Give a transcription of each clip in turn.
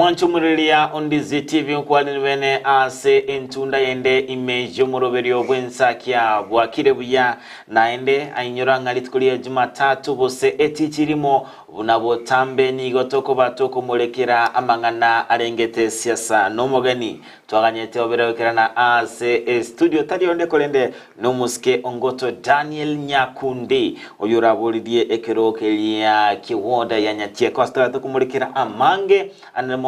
Mwancho muriria ondizi TV nkwali nibene ase entunda yende imejo muroberi obwensa kya bwakire buya naende ainyora ngali tukulia Jumatatu bose etichirimo bunabo tambe ni gotoko batoko mulekera amangana arengete siasa nomogani twaganyete oberekerana ase studio tali onde kolende no muske ongoto Daniel Nyakundi oyurabulidie ekerokelia kiwoda yanyatie Costa tukumulekera amange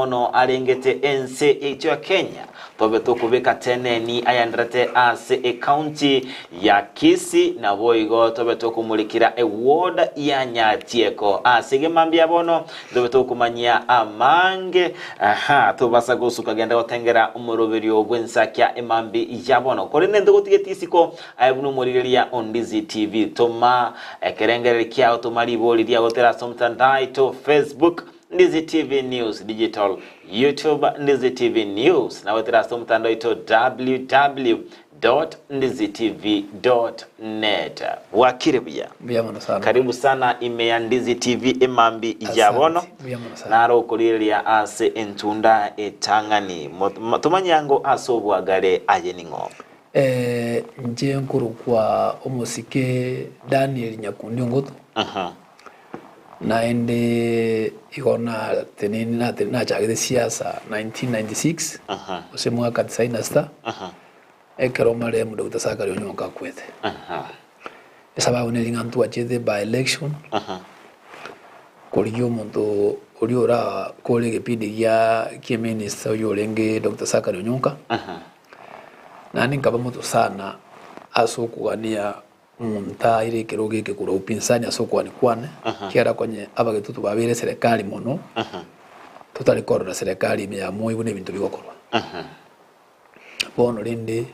mono arengete ense echo ya Kenya tobe tukubeka tene ni ayandrate ase e county ya Kisii na boigo tobe tukumulikira e ward ya Nyatieko asige mambia bono tobe tukumanyia amange tobasa gusuka genda otengera umuroberi ogwensa kya emambi yabono korene ndogotigetisiko ayibunu muriria ondizi TV toma ekerengere kya automali boliria gotera somtandai to Facebook Ndizi TV News Digital, YouTube Ndizi TV News, na weterasto mtandao ito www.ndizitv.net. Wakire buya. Biyamano sana. Karibu sana imeya Ndizi TV imambi ijabono. Biyamano sana. Naro ukuriria ase entunda etangani. Tumanyango asobu agare ayeningo. Nje nkuru kwa omosike Daniel Nyakundi ngoto. Naende igona tenini na chagede siasa 1996 ose mwaka 96 ekero mare mu Dr. Sakari Onyonka kwete esaba unelinga ntu achede by election koliyo muntu oliora kolege pidi ya ki minister yorenge Dr. Sakari Onyonka nani nkaba mutu sana asokugania munta ile kiroge ke kura upinsani asoko ni kwane kiara kwenye abagetutu babire serikali mono tutalikorora na serikali ya moyo bune bintu bigokorwa bono linde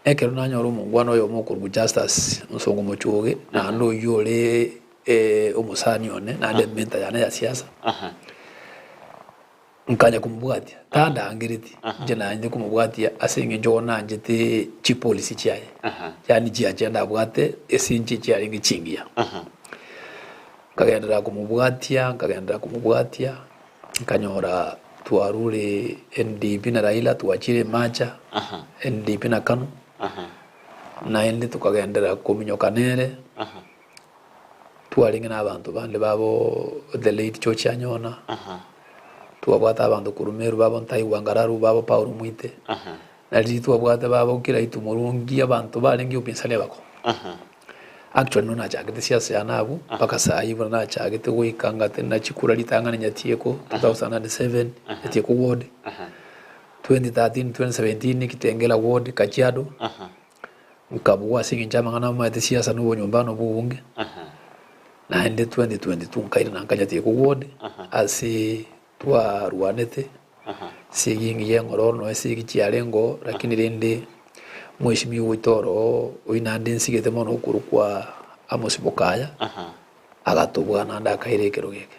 ekero nanyoro mungwano yo mukuru justice nsongo mochuge na ndo yole omusani one na ndementa yana ya siasa nkanya kumubwatia tanda angiriti je nanje kumubwatia asenge njona njete chi policy chaye yani ji agenda bwate esinchi cyari ngichingia kagendera kumubwatia kanyora tuarure NDP na Raila tuachire macha NDP na Kanu na ende tukagendera kuminyokanere tualinga n'abantu bande babo the late church anyona tuwabwata abantu kurumeru babo ntai wangararu babo Paulo Mwite nali tuwabwata babo kira itumurungi abantu barengi upinsale bako actually nona chagete siasa yanabu paka saa hivi na chagete wikanga tena chikura litangana Nyatieko 2007 Nyatieko ward 2013 2017 kitengela ward Kajiado mkabuwa singi njama ngana mwa siasa nubo nyombano buunge na ende 2022 kaira na Nyatieko ward asi tua ruanete sigingi yengorono esigi chialengo lakini rende mweshimi uitoro oinande nsigete mono ukuru kwa amosibokaya agatobwana ndakairekero geke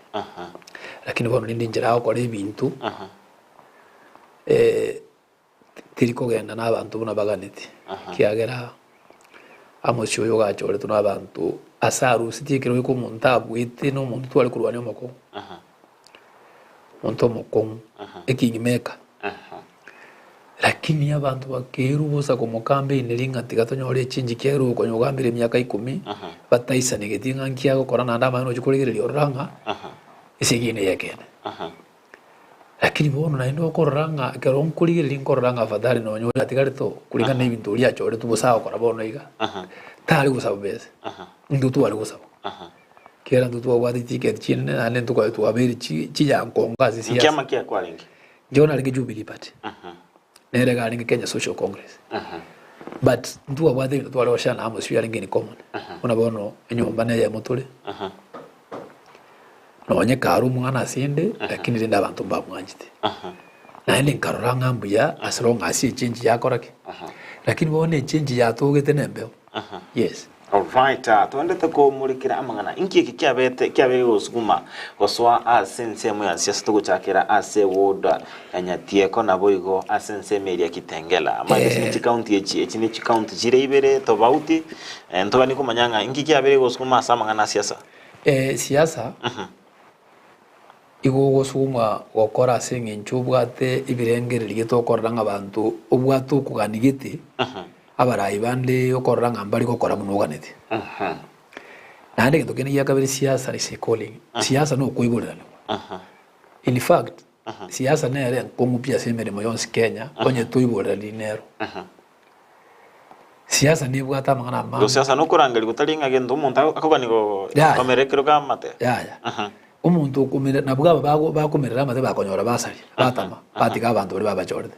lakini bono rende njira ko re bintu tiriko genda n'abantu buna baganete kiagera amosyo yo gachore tuna abantu asaru sitikero ko muntabu ite no muntu twali kurwanya moko montomo con ekingimeka lakini abantu bakeru bosa komokambe inelinga tigatonyore chinji kero konyogambire myaka 10 bataisa negetinga nkiago korana ndama no chikolegere oranga isigine yakene lakini bono naindo koranga kero nkuligere linkoranga fadhali no nyola tigareto kulinga nebintu lya chore tubosaho kora bono iga tali gusaba bese ndutu wali gusaba kera ndutu wadi ticket chine ane nduko tu abiri chi ya nkongazi siasa chama kia kwa lingi jona lingi Jubilee party nere ga lingi Kenya Social Congress but ndu wadi tu wale washana amo sio lingi ni common unabono nyomba na ya motole no nye karu mwana sinde lakini linda abantu mbamwanjite na ile nkaroranga mbuya asronga asi change yakorake lakini bone change ya togete nembe yes. Alright, tuende tako mulikira amangana inki kiabere osuguma goswa asense mu yansiasa tuguchakira ase woda Nyatieko na boigo asense media kitengela amagisi ni county echi ni county jire ibere tobauti ntobani kumanyanga inki kiabere osuguma samangana siasa siasa igo gosuma gokora singe nchubwate ibirengererie tokorra nk'abantu obwato kuganigiti abarayi bande okorra ngambari gokora munoganete nande gento kene yakabiri siasa is calling siasa no kuiburana in fact siasa nere nkongupia semere moyonsi Kenya onye tuibura dinero siasa ni bwata mangana ma siasa no kurangari gutaringa gendo umuntu akoganigo komerekero kamate umuntu kumira nabwo bakomerera amate bakonyora basari batama batika abantu bari babachorde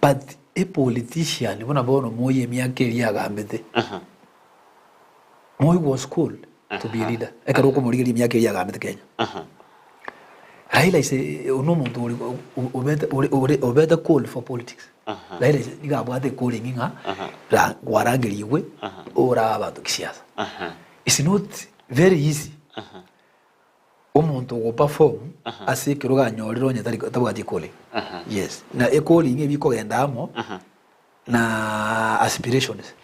but a politician bona bono moye myaka eri agambete moy was cool to be leader ekaro ko muri myaka eri agambete Kenya Raila ise uno muntu obeta call for politics Raila ise niga bwate calling inga ra warangiriwe ora abantu kisiasa it's not very easy umuntu go perform asikiro ganyorero nyatari tabwati calling yes na e calling ebiko gendamo na aspirations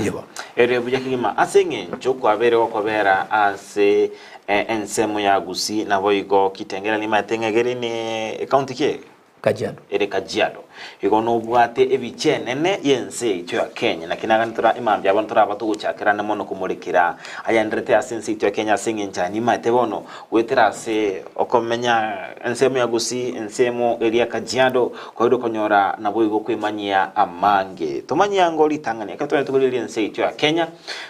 yebo ere buya kigima asenge njoko abere okobera ase ensemo ya gusi na boigo kitengera ni matengegeri ni county ke Kajiado ere Kajiado igo no bwate ebichenene yense icyo ya Kenya na kinagantura imambya abantu abatugucakira ne mono kumurikira ayandrete asense icyo ya Kenya singe njani mate bono weterase okomenya ensemo ya gusi ensemo eri Kajiado koido konyora na boigo kwimanyia amange tumanyia ngoli Tanganyika katwa tuguliri ense icyo ya Kenya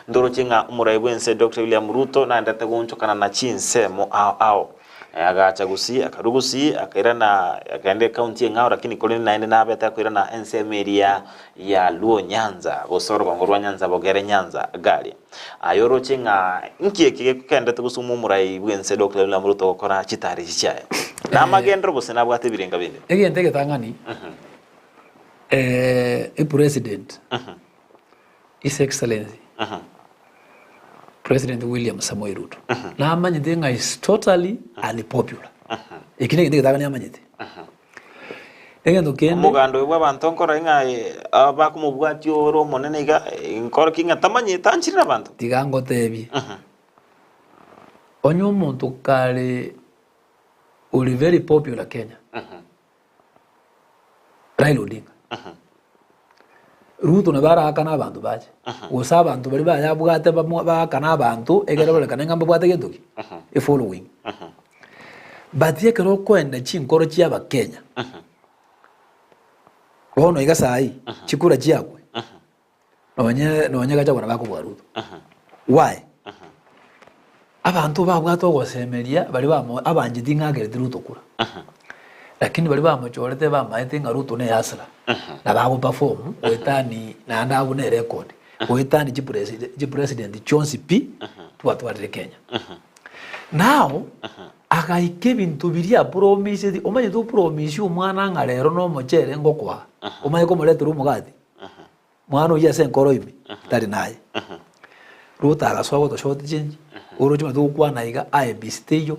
ndoro chinga umuraibu ense Dr. William Ruto na ndate gunchokana na chinsemo ao agacha gusi akarugusi akairana akaende county ngao lakini kolini naende na beta kuirana NCM area ya Luo Nyanza bosoro bangorwa Nyanza bogere Nyanza gali ayoro chinga nkieke kende tugusumu murai bwense Dr. William Ruto gukora kitari cyaye na magendro bose nabwate birenga binde egente getangani president his excellency President William Samoei Ruto. Na amanyete nga is totally unpopular. Ikine kinde kitagani amanyete. Egendo kende mugando bwa bantu nkora nga abakumubwati oro monene ga nkora kinga tamanyete anchira bantu. Tigango tebi. Onyo umuntu kale uli very popular Kenya. Raila Odinga. Ruto na bara akana abantu baje usa abantu bari bayabwate bakana abantu egera bale kanenga mbwate gedoki e following but yekero kwenda chinkoro cyaba Kenya bono igasai chikura cyakwe nonye gacha bana bakubwa Ruto why abantu babwato gosemeria bari bamo abanje dingagere Ruto kura lakini bali bamuchorete bamaite nga Ruto ne yasla na babo perform wetani na ndabu ne record wetani ji president Chonsi P watu wa Kenya now akaike bintu biria promise omaye tu promise umwana nga lero no mochere ngokwa omaye ko molete rumugati mwana uya se nkoro imi tari naye Ruto agaswa to short change urojima tu kwa naiga IBC yo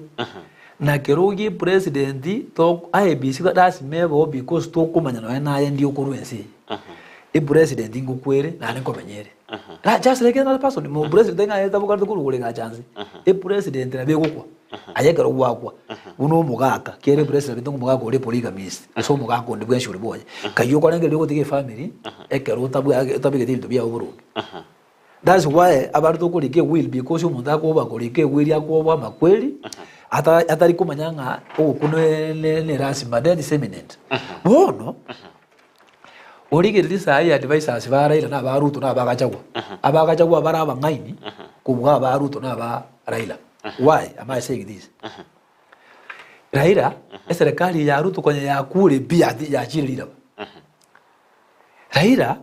na kerogi president to IBC ka das mebo because to kumanya no na yendi okuruensi president ngukwere na ne komenyere just like another person mo president nga yeta bukarto kurugure ga chance president na begukwa ayekero gwakwa uno mugaka kere president ngumugaka uri polygamist so mugaka ndi bwenshuri boye kayo kwanengere ko tige family ekero tabige tinto bya uburugi that's why abantu kulike will because umuntu akoba kulike will yakoba makweli atari kumanyanga okuno ne rasima dead seminent bono origeri sai advisors baraira na baruto na abagachagwa baraba ngaini kubwa baruto na ba Raila why am I saying this Raila serikali ya Ruto kwenye ya kule bia ya chirira Raila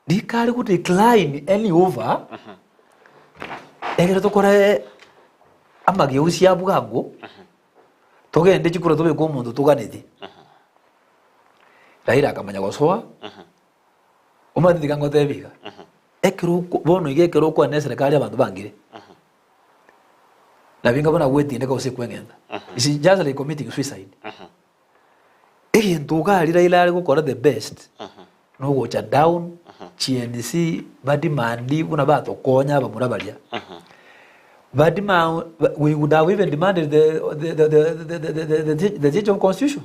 dikali ku decline any over egera tokore amageusi ya bwango togende chikura tobe ko muntu tuganete Raila akamanya gosoa umati dikango tebiga ekero bono igekero kwa ne serikali abantu bangire na binga bona weti ndeka usikwengenda isi just like committing suicide ntuga Raila ari gukora the best no gocha down CNC badi mandi una bato konya bamurabaria we would have even demanded the change of constitution.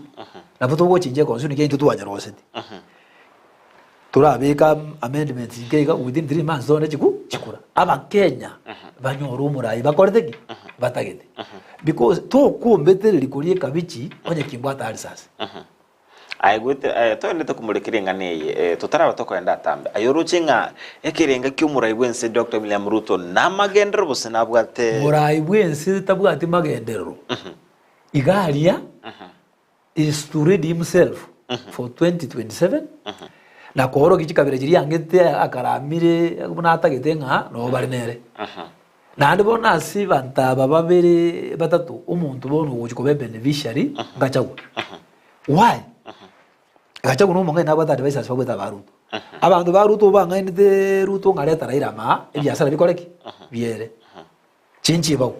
Na voto watching the constitution again to do a turabika amendments ngega within 3 months zone chikura aba Kenya banyoro murai bakoretheki batagete because to kumbete likulie kabichi onye kimbwata ali sasa aigwete to ndete kumulikirenga neye tutaraba to kwenda tambe ayoruchinga ekirenga kyumurai bwense Dr. William Ruto na magendero bose nabwate murai bwense tabwate magendero igalia is to read himself for 2027 na koro kichikabira kiri angete akaramire bunatagete nka no bari nere na ndibona asi bantaba babiri batatu umuntu bono ukikobe beneficiary ngachagu why ngachagu no mungai nabata advisors babeta baruto abantu baruto bangainite ruto ngareta rairama ebyasara bikoreki biere chinchi bawo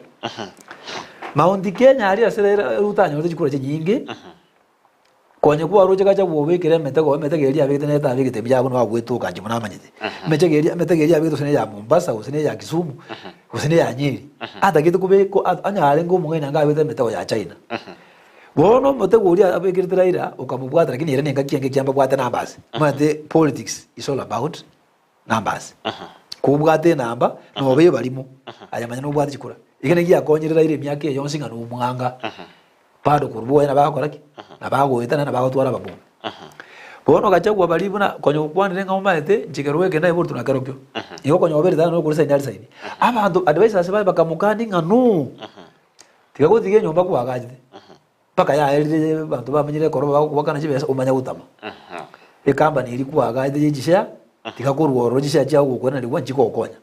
Mount Kenya ari asera rutanyo chikura nyingi konye kuwa roje kacha bobekere metege ya bigete neta bigete byabo no bagwetuka nje munamanyite metege ya bigete sene ya Mombasa usene ya Kisumu usene ya Nyeri atagite kubeko anyare ngo mungena ngabete metego ya China bono motego uri abekere tiraira ukamubwata lakini ere nenga kienge kyamba bwata numbers mate politics is all about numbers kubwate namba no be balimo ayamanya no bwata chikura igene giya konyerera ire myake yonsinga no mwanga pado kurbo ena bakoraki nabago etana nabago twara babu bono gachagwa balibuna konyo kwanire ngaumaete njikerweke naye burtu nakarokyo iyo konyo obereza no kurisa indali saidi abantu advisors bakamukani nganu tigago tige nyomba kuwagajide paka ya elire bantu bamenyire koro bakana chibesa umanya gutama ekamba ni iri kuwagajide jisha tigakorwo rojisha cya gukona ligwa njikokonya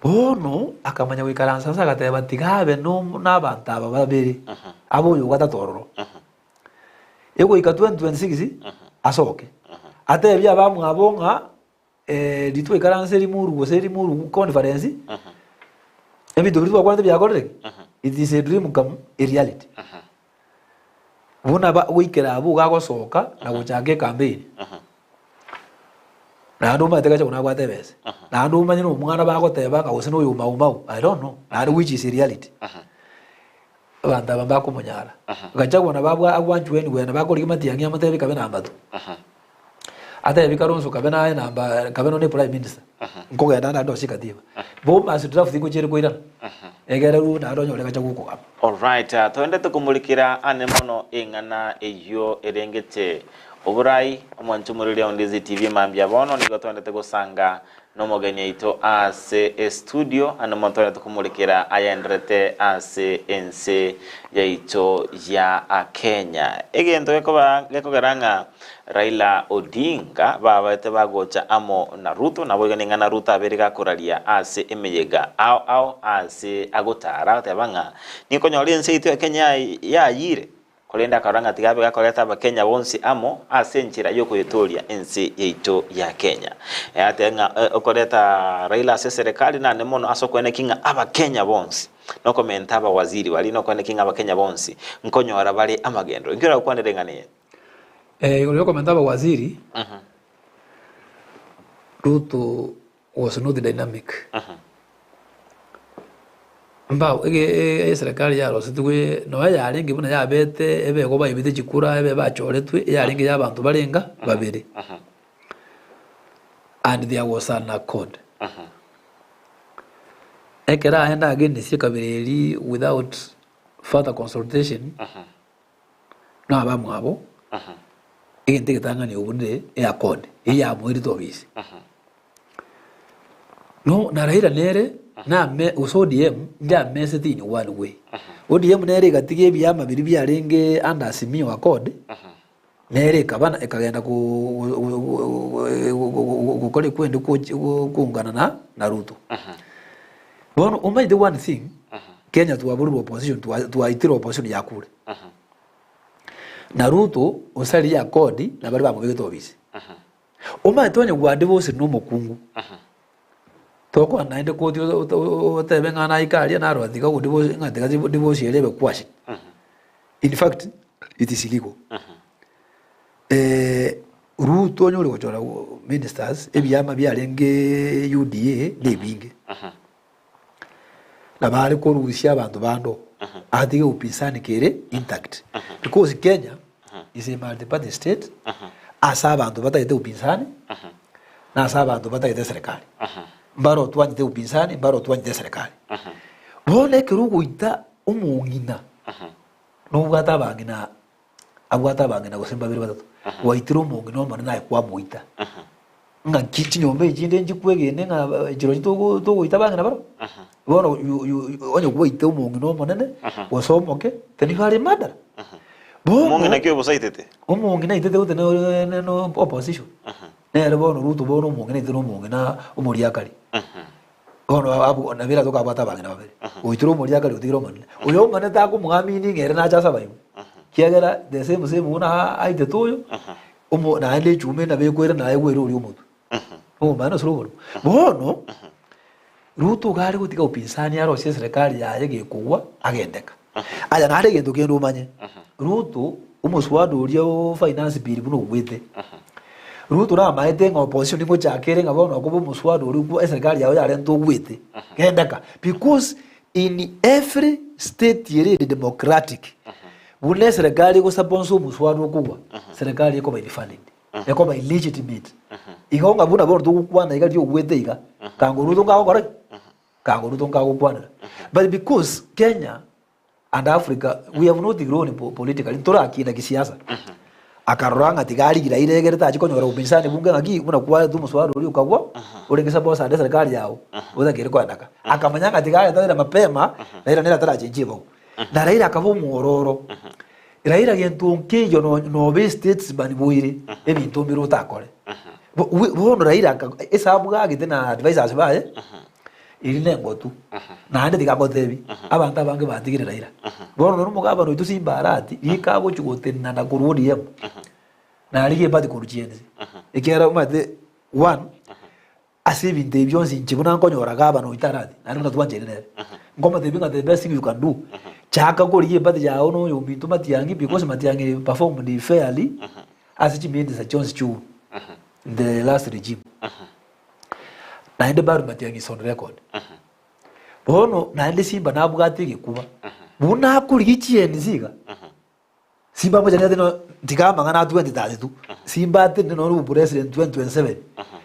bono akamanya wikaransa sasa gateba tigabe no nabanta babiri abo yo gatatororo ego ika 2026 asoke ate bya bamu abonga ditwe karansa ri muru conference ebi dobiri kwante bya korre it is a dream come a reality bona ba wikera abo gagosoka na guchange campaign na ndo mateka cha kuna kwate bese na ndo manyino umwana bakoteba ka usino uyu mau I don't know and which is a reality banda bamba ko munyara gachagwa na babwa agwanju weni wena bakori kimatiyangi amatebe kabena ambatu ata ebikaronso kabena namba kabeno ne prime minister nkoga ndana ndo sikatiba bo as draft iko koira egera ru na ndo nyole gachagwa ko all right twende tukumulikira anemono ingana eyo erengete oburai omwantu muri Ondizi TV mambya bono nigo twende gusanga no mogeni ito ase studio anomontore tukumulikira ayendrete ase ense ya ito ya Kenya egento geko garanga Raila Odinga babate bagocha amo na Ruto na boga ninga na Ruto aberiga kuraria ase emeyega au ase agotara tabanga niko nyori ense ito ya Kenya ya yire kolenda karanga tigabe gakoleta ba Kenya bonsi amo asenchira yoko yetoria ensi yeito ya Kenya atenga okoleta Raila se serikali na nemono asokwene kinga aba Kenya bonsi no komenta aba waziri wali no kwene kinga aba Kenya bonsi nkonyo arabali amagendo ngira ukwanderenga ne yo komenta aba waziri Ruto was not dynamic mbao serikali yaro situwe no yarenga buna yabete ebe go bayibite chikura ebe bachoretwe yarenga yabantu barenga babiri and there was an accord ekera enda again si kabiri without further consultation no abamu abo igende kitanga ni ubunde accord iya mwiri tobisi no na Raila nere na me usodiem ndia message in one way odiem nere gatige byama biri byarenge anda simio accord nere kabana ekagenda ku kole kwende kuungana na Ruto bono umai the one thing Kenya tuwaburu opposition tuwaitira opposition yakure na Ruto osali ya accord na bali bamubege tobisi umai tonye gwade bose no mukungu toko naende koti otebe ngana ikalia na ro atika kudibo ngatika dibo sielebe kwashi in fact it is illegal Ruto nyole kochora ministers ebyama byalenge UDA nebinge na bali kuruhusia abantu bando atige upinzani kere intact because Kenya is a multi-party state asa abantu bataite upinzani na asa abantu bataite serikali mbaro twanyite upinzani mbaro twanyite serikali bone kirugo ita umungina no bwata bangina abwata bangina gusemba biri batatu waitiro umungina no mwana naye kwa muita nga kichi nyombe ikinde njikwegene nga jiro to ita bangina baro bono onyo kuita umungina no mwana ne wasomoke teni hali madara umungina kyo bosaitete umungina itete ute no opposition nere bono ruto bono umungina itete no umungina umuriakari bono abu na vira toka bata bangina babere uitiro umuriakari utiro mwana uyo mwana ta ku mwamini ngere na chasa bayo kiagera the same una aite toyo umo na ale chume na bekwera na ayegwera uri umutu mwana solo bono ruto gari gutika upinzani yaro cia serikali yaye gikuwa agendeka aya na ari gintu kindu manye ruto umuswadu uria finance bill buno gwite ruto na maite nga opposition ngo chakere nga bono kubo muswadu uri ku serikali yawe yare nto gwite gendeka because in every state yere democratic bune serikali ko sponsor muswadu kuwa serikali iko by funded iko by legitimate igonga buna bono tukukwana iga dio gwite iga kango ruto ngaho kore kango ruto ngaho kwana but because Kenya and Africa we have not grown politically ntora akina kisiasa akaranga tigari gira iregere ta chiko nyora upinzani bunge ngaki una kwa tu muswaro uri ukagwa urengesa bosa de serikali yao uza kire kwa ndaka akamanyanga tigari ta mapema na ira nera tara chenjibo na raira akabo muororo raira gentu nkiyo no be states bani buire ebintu mbiro takore bono raira esabu gagite na advisors bae irine ngotu na ande diga botebi abantu abange batigire raira bono no mugaba no tusimbarati ikabo chugotena na kurudi yem na aliye badi kuruchienzi ikera umate one asibi ndebionzi nchibuna nkonyora gaba no itaradi na ndo twanje nere ngoma debinga the best thing you can do chaka koliye badi ya ono yo bintu matiangi because matiangi perform fairly as it means a Jones Chu the last regime naende baru matiangi on record bono naende simba nabugati gikuba buna kurigichie niziga simba moja ndio ntikama ngana 2032 simba ate no ru president 2027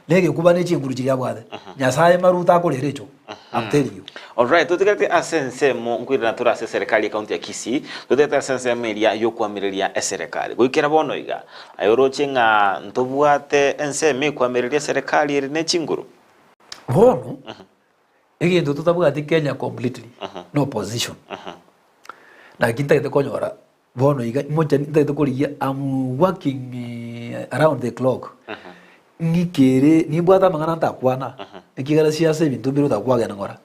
nege kuba ne chinguru kiri bwade nyasaye maruta akolerecho I'm telling you. All right, tutikate asense mu nkwira natura se serikali county ya Kisii tutikate asense media yokwamiriria serikali gwikira bono iga ayoroche nga ntobwate ense me kwamiriria serikali iri ne chinguru bono egintu tutabwate Kenya completely no position na kinta konyora bono iga moja nita kuriya I'm working around the clock ngikere nibwata mangana ntakwana ikigara siasa ibintu biro takwaga ngora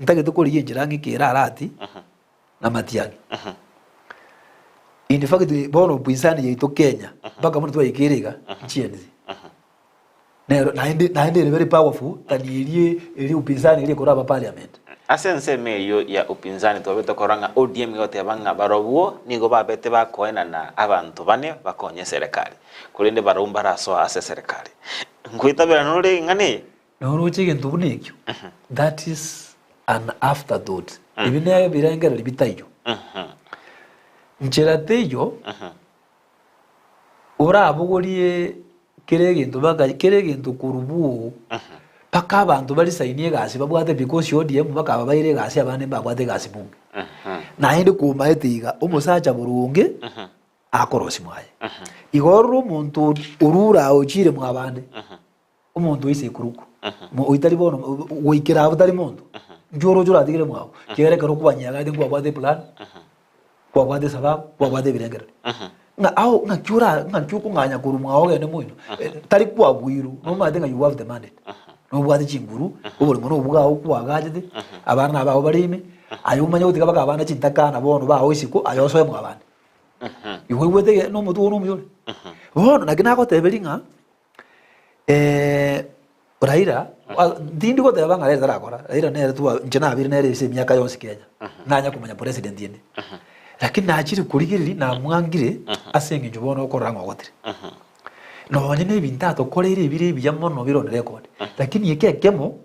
ntake tukuriye njira ngikera arati na matiani in fact bono puisani yeito Kenya baka muntu waikirega chienzi nero naende very powerful tani ili upinzani ile koraba parliament asense meyo ya upinzani tobeta koranga ODM yote banga barobuo nigo babete bakoena na abantu bane bakonye serikali kulinde barumba raso ase serikali ngwitabira nuri ngani no chigentu bunekyo that is an afterthought ibine birengera libitayo ncherateyo ora abugoriye keregintu baga keregintu kurubu paka abantu bali sainie gasi babwate because ODM bakaba bayire gasi abane babwate gasi bunge na inde kuma etiga umusacha burunge akorosi mwaye igoro muntu urura ochire mwabande umuntu wise kuruko mu uitari bono wikira abutari muntu njoro jora digire mwawo kere karo kubanyaga ndi kwabwate plan kwabwate sababu kwabwate birengera nga au nga kyura nga kyuko nganya kuru mwawo gene mwino tari kwabwiru no madenga you have the mandate no bwate chinguru ubuli muno buga okwagaje abana bawo barime ayumanya utika baka abana chintakana bono bawo isiko ayosoye mwabande iwe wete no mutu no myole bono nakina ko tebelinga Raira ndindi ko tebanga leza rakora Raira nere tu njana abiri nere ise myaka yose Kenya nanya kumanya president yene lakini nachiri kurigiri na mwangire asenge njobono okoranga ogotire no nyine bintato korere ibiri byamono biro record lakini yeke kemo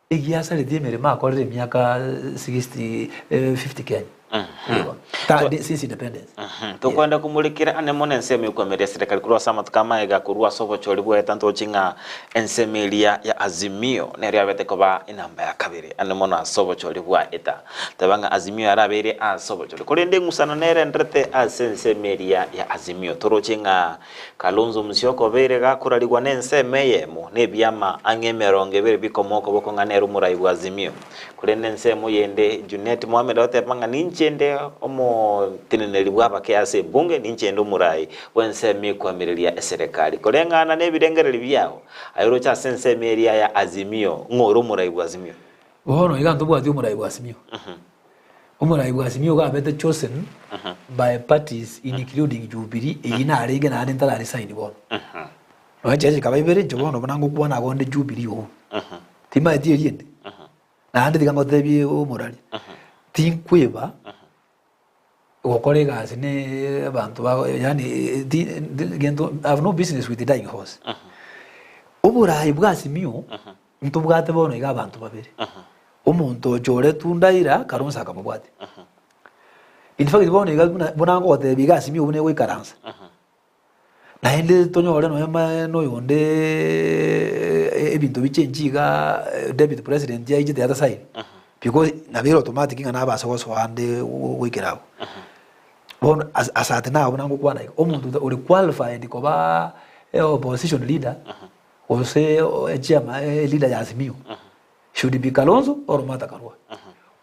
igiasa litie mirima akorere miaka 60 50 Kenya since independence tukwenda kumulikira ane mona enseme ukwemeria serikali kurwa sama tukama ega kurwa sobo choli bwa tanto chinga ensemelia ya Azimio neri abete koba inamba ya kabiri ane mona sobo choli bwa eta tabanga Azimio arabere a sobo choli kolende ngusana nere ndrete a ensemelia ya Azimio toro chinga Kalonzo Musyoka bere ga kuraligwa nenseme yemo ne byama angemeronge bere bikomoko boko nganero murai bwa Azimio kolende nsemo yende Junet Mohamed otepanga ninchende omo tineneli bwaba kiase bunge ninchende murai wenseme kwamirilia serikali kolengana ne birengereri byao ayiro cha sensemelia ya Azimio ngoro murai bwa Azimio bono iganto bwa murai bwa Azimio umurai bwa Azimio ga bete chosen by parties including Jubilee ina arege na adenta la sign bono no cheje kabaibere jobono bonango kubona gonde Jubilee o tima dio yende na ande digango tebi o morali tinkweba okorega sine abantu yani gendo I have no business with the dying horse oburayi bwa Azimio ntubwate bono iga abantu babere umuntu jore tundaira Kalonzo akamubwate in fact bono iga bonango tebi ga Azimio bune we Karanza na ende tonyore no yama no yonde ebintu bichenjiga deputy president ya ijite other side because na biro automatic ngana abasoso ande wikerawo bon asate na bonango kwana omuntu uri qualified koba opposition leader or say leader ya Azimio should be Kalonzo or Martha Karua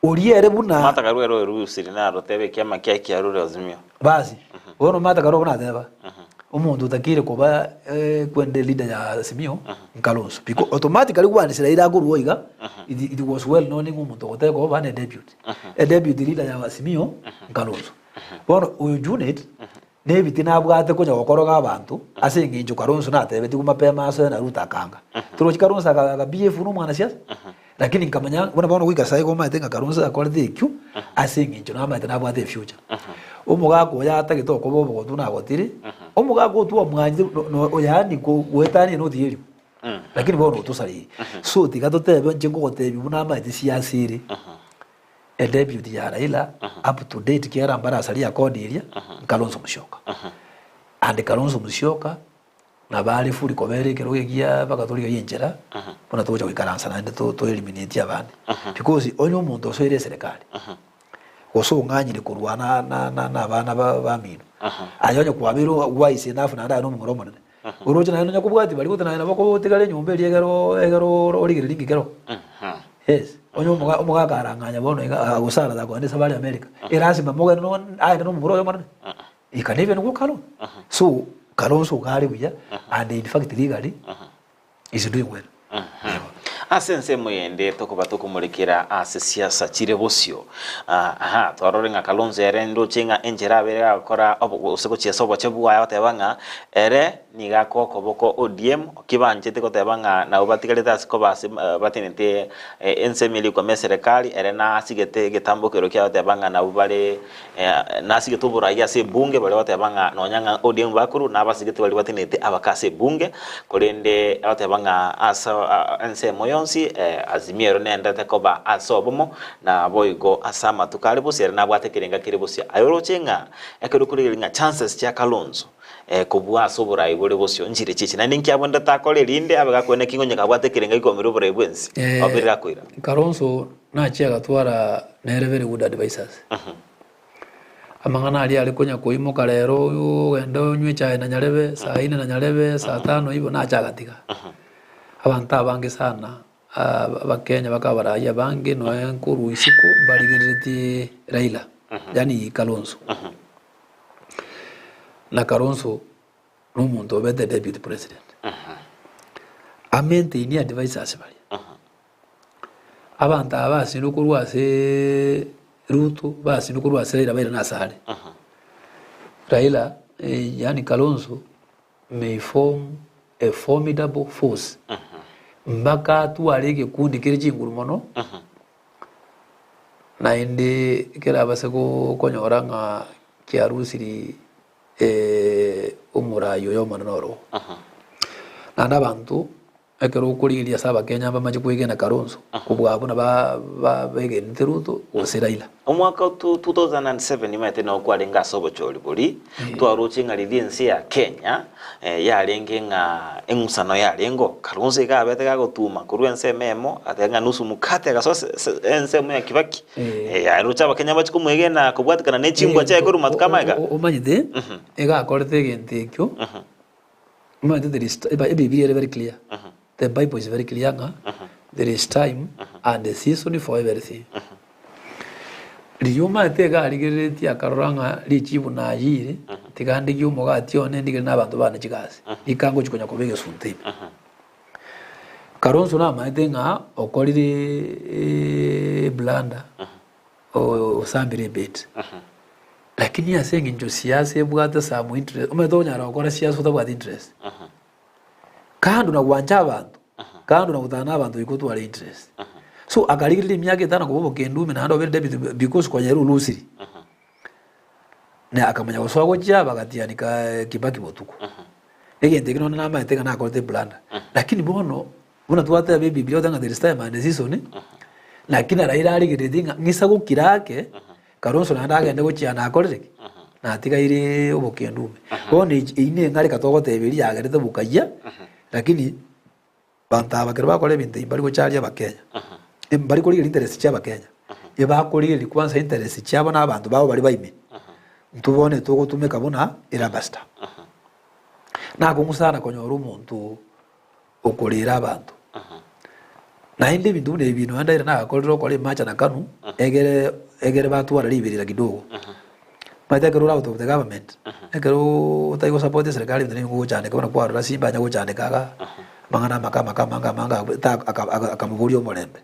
oriere buna Martha Karua ro rusiri na rotebe kyama kyaki arure Azimio basi bono Martha Karua buna deba umuntu takire koba kwende leader ya Azimio Kalonzo because automatically one sira ira guru oiga it was well known umuntu oteko bane deputy a deputy leader ya Azimio Kalonzo bono uyu Junet nebiti nabwate kuja gukoroga abantu asenge injo Kalonzo natebeti kumapema aso na ruta kanga turo Kalonzo aga BF n'umwana siasa lakini nkamanya bona bona wika sai ko maitenga Kalonzo akorde ikyu asenge injo namate nabwate future umugago yatagito ko bobo tuna gotire umugago tuwa mwanji oyani ko wetani no dieri lakini bono tusari so tigato tebe njengo gotebi buna maite siasiri a deputy ya Raila up to date kiara mbara salia kodiria Kalonzo Musyoka and Kalonzo Musyoka na bali fuli kobere kerogegia bakatolika yenjera bona toja wikaransa na ndo to eliminate abandi because onyo muntu so ire serikali oso nganyire kurwana na bana ba mino ayonye kwabiro wise nafu na ndano mungoro monene uroje na nyakubwati bali gutana bako tegale nyumbe egero origire lingikero yes onyo muga karanganya bono agusala da kwande sabali America erasi mamoga no no muro yo monene ikanive no Kalonzo so Kalonzo gari buya and in fact legally is doing well asense muyende tokuba tukumulikira ase siasa chire bosio twarorenga Kalonzo erendo chinga enjera bere akora oseko chiesobo chebuwa yotebanga ere niga kokoboko ODM kibanjete kotebanga na ubatikaleta siko basi batinete ensemeli kwa serikali ere na asigete getambo kero kya yotebanga na ubale na asigete buraya se bunge bale yotebanga nonyanga ODM bakuru na abasigete bale batinete abakase bunge kolende yotebanga asa ensemo yonsi Azimio nenda tekoba asobomo na boigo asama tukali bosere na bwatekerenga kirebosia ayoro chenga ekerukuringa chances cha Kalonzo kubwa sobora ibore bosio njire chichi na ninki abonda takole linde abagakwene kingonya kabwatekerenga ikomero bora ibwensi obirira kwira Kalonzo na chia gatwara nere very good advisors amangana ali kunya kuimuka lero gendo nywe cha na nyarebe saa 4 na nyarebe saa 5 hivyo na cha gatika abantu abange sana abakenya bakabaraye bange no enkuru isiku baligiriti Raila yani Kalonzo na Kalonzo n'umuntu obede deputy president amente ni advisors bali abantu abasi nukurwase Ruto basi nukurwase Raila bali nasale Raila yani Kalonzo may form a formidable force mbaka tu alege kundi kiriji ngurumono na indi kera basego konyoranga kiarusiri umurayo yo manoro na nabantu ekero kuriria saba Kenya bamaje kwigena Kalonzo kubwa abona ba begenete Ruto osiraila omwaka 2007 imete no kwalenga sobo choli buri twaruchinga lidensi ya Kenya yarenge nga engusano yarengo Kalonzo ikabete gagotuma kurwense memo atenga nusu mukate gasose ensemo ya Kibaki yarucha abakenya bachi kumwegena kubwatikana nechimbwa cha ekuru matukamaga omanyite ega korete gente ekyo omanyite there is Bible very clear. The Bible is very clear. There is time and the season for everything. Liyuma tega aligireti akaranga lichibu na ajire tigande gyumo gatione ndigire nabantu bana chigasi ikango chikonya kubege sunte Kalonzo na maitenga okolire blanda osambire bit lakini yasenga njo siasa ebwata samu interest umetonya rakora siasa utabwata interest kandi unagwanja abantu kandi unagutana abantu ikutwara interest so agarigirira imyaka itana kubo kendume na ndo David because kwa nyeru lusiri na akamanya guswago jya bagatianika Kibaki botuko egende kino na maitenga na akote blanda lakini bono una twata Biblia otanga there is time and season lakini Raila aligirira ngisa gukirake Kalonzo na ndagende guchiana akorereke na tigaire obokendume bono ine ngari katogoteberi yagerete bukaya lakini bantaba kerba kole binte bari gocharia bakenya bari kuri interest cya bakenya eba kuri kwanza interest cyabo n'abantu babo bari bayime ntubone tugo tumeka bona irabasta nako musana konyora umuntu okorera abantu na indi bintu ne bintu andaira na akorero kole macha na kanu egere batu baribirira kidogo Mata kero out of the government. Kero utaigo support serikali ndani ngo cyane kabona kwa rasi banya ngo cyane kaga mangana manga akamubulyo mulembe.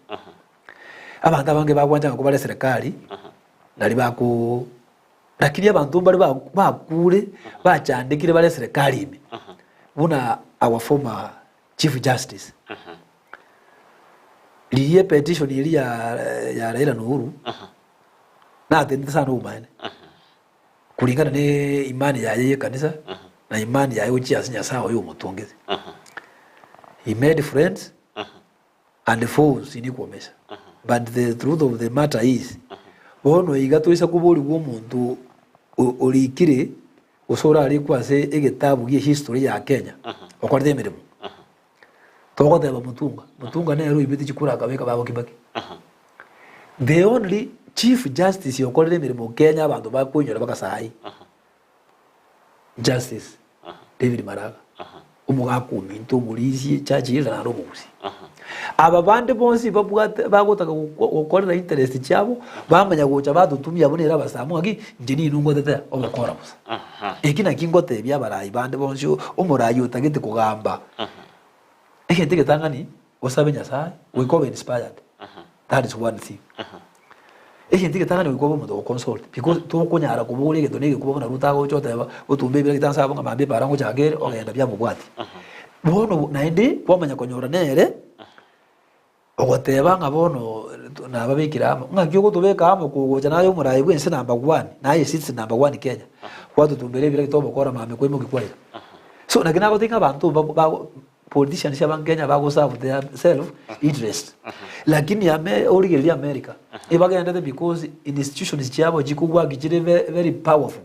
Abantu abange bagwanja ngo bale serikali nali bako lakini abantu bali bakule bachandikire bale serikali ime. Buna our former chief justice. Liye petition ili ya Raila Uhuru. Na atende sana umane. Kulingana ne imani ya yeye kanisa na imani ya yeye asinya sawa yo mutongeze he made friends and foes in equal but the truth of the matter is bono igatorisa kubuli wo muntu olikire usora ali kwase egetabu giye history ya Kenya okwarte emirimo togote ba mutunga nero ibiti chikura akabeka babo Kibaki the only chief justice yokorera emirimo Kenya abantu bakunyora bakasayi justice David Maraga umugakumi ntumulizi cyagirira na robuzi aba bande bonsi bagotaka gukorera interest cyabo bamanya guca badutumye abonera abasamu agi njini inungo tete obakora busa ekina kingote byabarayi bande bonsi umurayi utagite kugamba ekitege tangani osabenya sai we go inspired that is one thing Ejenti ketangani wikobo mudo consult because to kunyara kubuli ke donege kubona rutago chote ba utumbe bile kitansa bonga mambe barango chagere ogenda bya mubwati bono naende kwamanya konyora nere ogoteba ngabono nababikira ngakyo kutubeka amo kugoja nayo murayi bwense number 1 naye sits number 1 Kenya kwatu tumbele bile kitobo kora mambe kwemo kikwalira so nakina gotinga abantu politicians ya Kenya bago serve their self interest lakini yame originally America ibagenda because institutions cyabo gikugwa gikire very powerful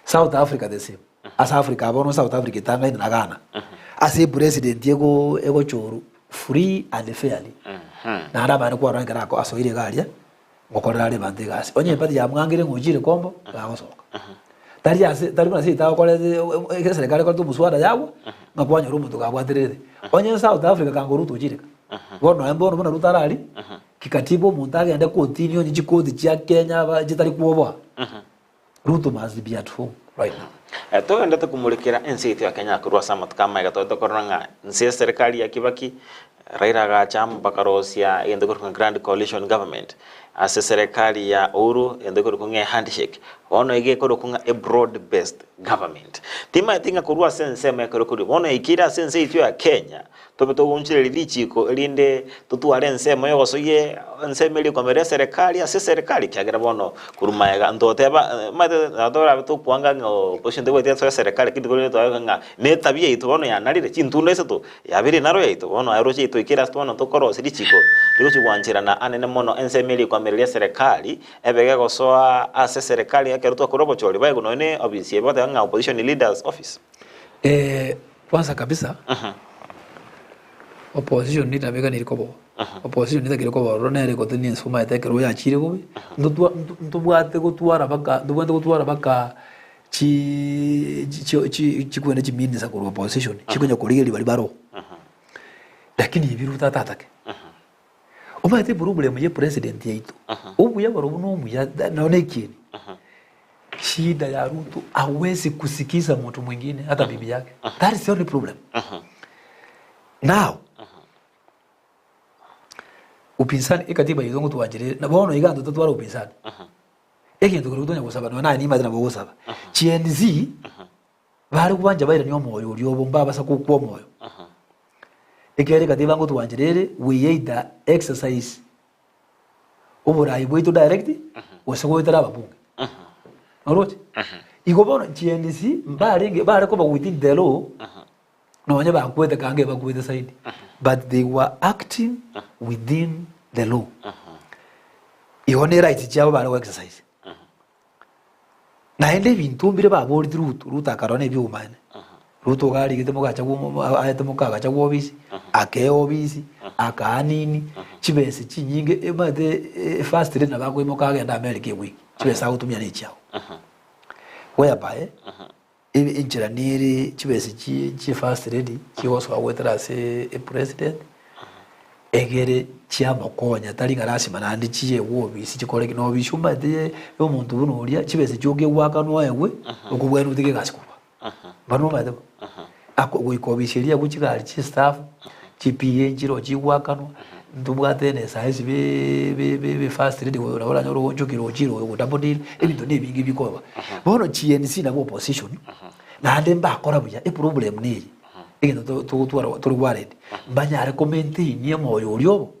South Africa the same as Africa abono South Africa tanga ina Ghana as a president ego choru free and fairly na araba kwa ranka rako asoire galia ngokorera le bande gasi onye pati ya mwangire ngojire kombo gasoka tari kuna sita kole serikali kwa muswada yawo ngakwanya rumu tukabwaterere onye South Africa kanguru tujirika bono embono bona rutarali kikatibo muntage ande continue ni chikodi cha Kenya jitari kuobwa Ruto must be at home right now to enda tukumulikira NCT ya Kenya kurwa samat kama gatoto koranga nsi serikali ya Kibaki Raila gacham bakarosia ende kurwa grand coalition government as serikali ya Uhuru ende kurwa handshake ono ige kurwa a broad based government tima tinga kurua sense mekero kuri bona ikira sense ityo ya Kenya tobe to unchire lichiko elinde tutwale nsemo yogosoye nsemeli kwa serikali ase serikali kyagera bono kurumayaga ndoteba mate adora to kwanga ngo poshinde wete ya serikali kidikole to nga ne tabia itu bono ya nalire chintundo ese to yabiri naro ya itu bono aroche itu ikira stono to koro lichiko liko chigwanchira na anene mono nsemeli kwa serikali ebege gosoa ase serikali yake to korobo choli bae kuno ne obisi ebote nga opposition leaders office kwanza kabisa opposition ni tabega nilikobo opposition ni nilikobo ronere ko tini suma etekero ya chire gobe ndubwate gutwara baka chi kwene chi minisa ko opposition chikonya kurigeli bali baro lakini ibiruta tatake omate problem ye president yaitu ubu yabaro buno ya naonekini shida ya Ruto hawezi kusikiza mtu mwingine hata bibi yake. That is the only problem. Now upinzani ikatiba yizongo tuwajire na bono igando tutwara upinzani ekintu kurutonya gusaba no ni madina bo gusaba GNZ bari kubanja bayira nyo moyo uryobo mbaba sa kuko moyo ekere katiba ngo tuwajire we either exercise uburayi bwitu direct wasego itara babunge alright iko bono GNC bare ko within the law no nya ba kwete kange ba kwete side but they were acting within the law ihone right chabo bare exercise na ende bintumbire ba bori Ruto akarone byumane Ruto gari gite mugacha gumo ayete mukaga cha gobisi ake obisi akanini chibese chinyinge emade fast rate nabako imokaga enda America week chibese autumya ne chao whereby injira niri chibese chi fast ready chiwoswa wetera se president egere chiamokonya tali garasi manandi chiye wobisi chikore kino bishumba de yo muntu buno uria chibese choge wakanwa ewe okubwera utike gasikuba bano bade akugikobishiria guchigari chi staff chipiye njiro chiwakanwa ndubwate ne size be fast ready urabona nyoro njukiro jiro udabodil ebintu nebingi bikoba bono GNC na opposition na ande mbakora buya problem niri egento turi worried banya recommend ni moyo uryobo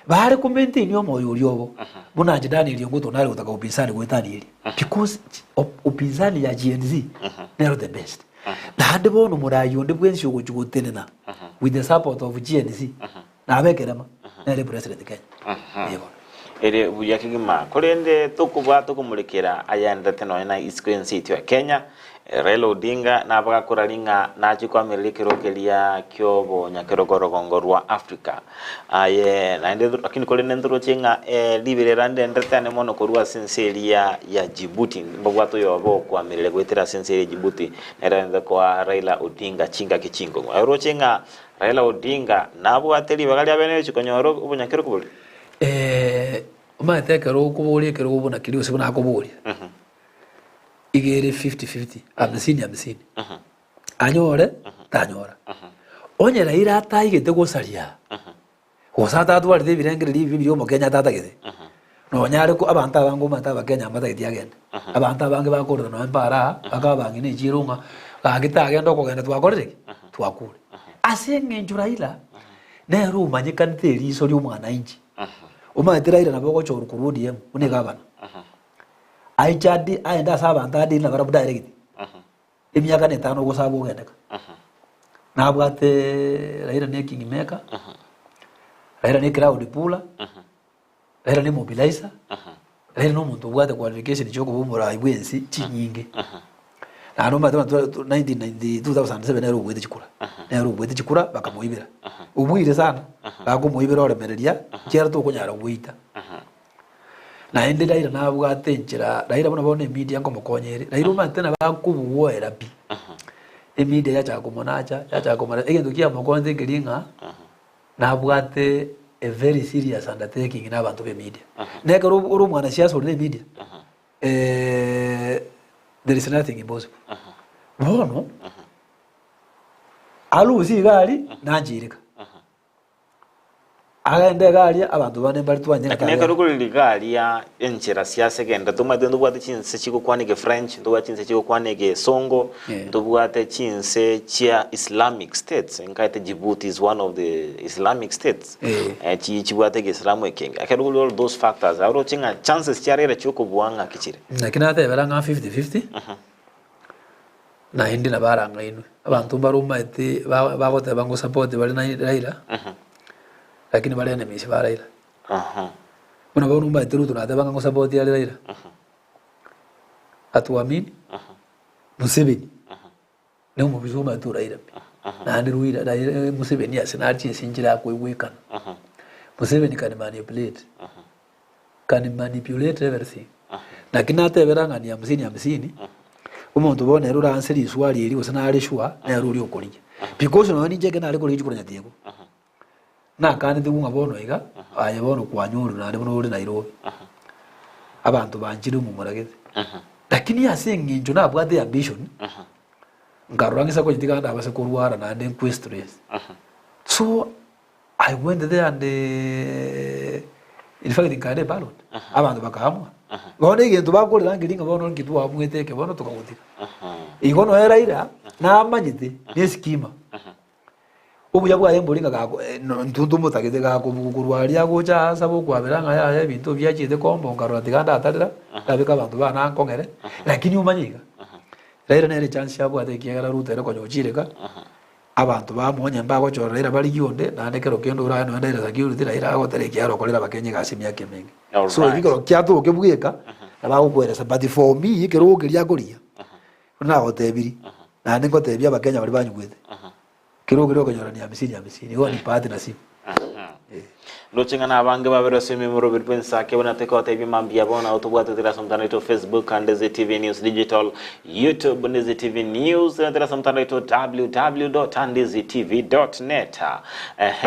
ba recommend ni moyo uryobo buna jidani iliyo ngoto nali utaka upinzani gwetani because upinzani ya GNC they're the best na ande bono murayo ndebwensi ugutenena with the support of GNC na abekerema nere president Kenya yego ere buyakigima korende tokuba tokumulekera ayanda teno na screen city ya Kenya Raila Odinga na baga kuralinga na chikwa melekero kelia kyobo nyakero gongorwa Africa aye na ende akini kolene ndro chenga libere rande ndetane mono korwa senseria ya Djibouti mbogwato yobo kwa melele gwetera senseria Djibouti nerande kwa Raila Odinga chinga kichingo ayro chenga Raila Odinga nabo ateli bagali abene chikonyoro ubunyakero kubuli umatekero kubuli kero ubuna kiri usibona kubuli igere 50-50 amsini anyore tanyora onye Raila atayigete gosaria gosata twari de birengere livi byo mu Kenya tatagete no nyare ko abantu abangu mata bakenya matagete agenda abantu abange bakorera no mpara akabangi ne jirunga agita agenda ko genda twakorere twakure asenge njuraila ne ruma nyikante riso lyo mwana inji umaitiraira naboko choru kurudi yemu une gabana aichadi aenda saba antadi na barabu direct emyaka ne tano go sabo gendeka nabwate Raila ne kingmaker Raila ne crowd pula Raila ne mobilizer Raila no muntu bwate qualification choko bumura ibwensi chinyinge na no matema 2007 nero bwete chikura nero bwete chikura bakamuibira ubwire sana bakumuibira oremereria kera to kunyara bwita na ende Raila nabwate njira Raila bona bone media ngo mukonyere Raila matena bakubuwera bi media yacha kumonacha egento kia mokonze ngelinga nabwate a very serious undertaking na bantu be media nekero uru mwana siasa uri media there is nothing impossible bono alusi gari nanjirika agende galia abantu bane bali twanye lakini karuguru ligalia enchera siasa genda tumade ndubwate chinse chiko kwanege French ndubwate chinse chiko kwanege Songo ndubwate chinse chia Islamic states ngaite Djibouti is one of the Islamic states chibwate ge Islamu ekenga akaruguru all those factors aro chinga chances chiarera chuko buanga kichire lakini ate beranga 50-50 na hindi na baranga inu abantu baruma eti bagote bango support bali na Raila lakini bali enemies ba Raila kuna baruma eti ruto na bango support ya Raila atuamini Museveni leo mubizuma tu Raila na ndi ruida da Museveni asinarchi sinjira kuiwekana Museveni can manipulate everything lakini ate beranga ni 50-50 umuntu bone rura anseri swali iri usana ari shwa na ruri okorinje because no ni jege na ari kuri jikunya tiego na kandi ndigunga bono iga aye bono kwanyuru na ari bono uri Nairobi abantu banjiri mu murageze lakini yasenginjo na bwade ambition ngarurangisa ko jitiganda abase kurwara na ndi questions so I went there and in fact ikade ballot abantu bakahamwa bone gento bakorera ngiringa bono ngitwa mweteke bono tukagutika igono era ira na amanyite ni skima ubuya bwa yembolinga gako ntundu mutagite gako bukurwaria gocha sabo kwabiranga ya bintu byachite kombo ngarura tiganda atarira kabika abantu bana nkongere lakini umanyiga rero nere chance yabo atekiera rutera ko nyochireka abantu bamonye mbago chorera bali yonde na ndekero kendo ura no ndera security ira gotere kiaro kolera bakenye gasimya kemengi so igoro kiatu kebweka abagukwera but for me ikero geria goria na gotebiri na ndiko tebia bakenya bali banyugwete kero konyora ni 50 ho ni partnership Lochinga na abange babero semi muro bitwensa ke bona teko tebi mambia bona otobwate tera somtana to Facebook and ZTV News Digital YouTube and ZTV News and tera somtana to www.andiztv.net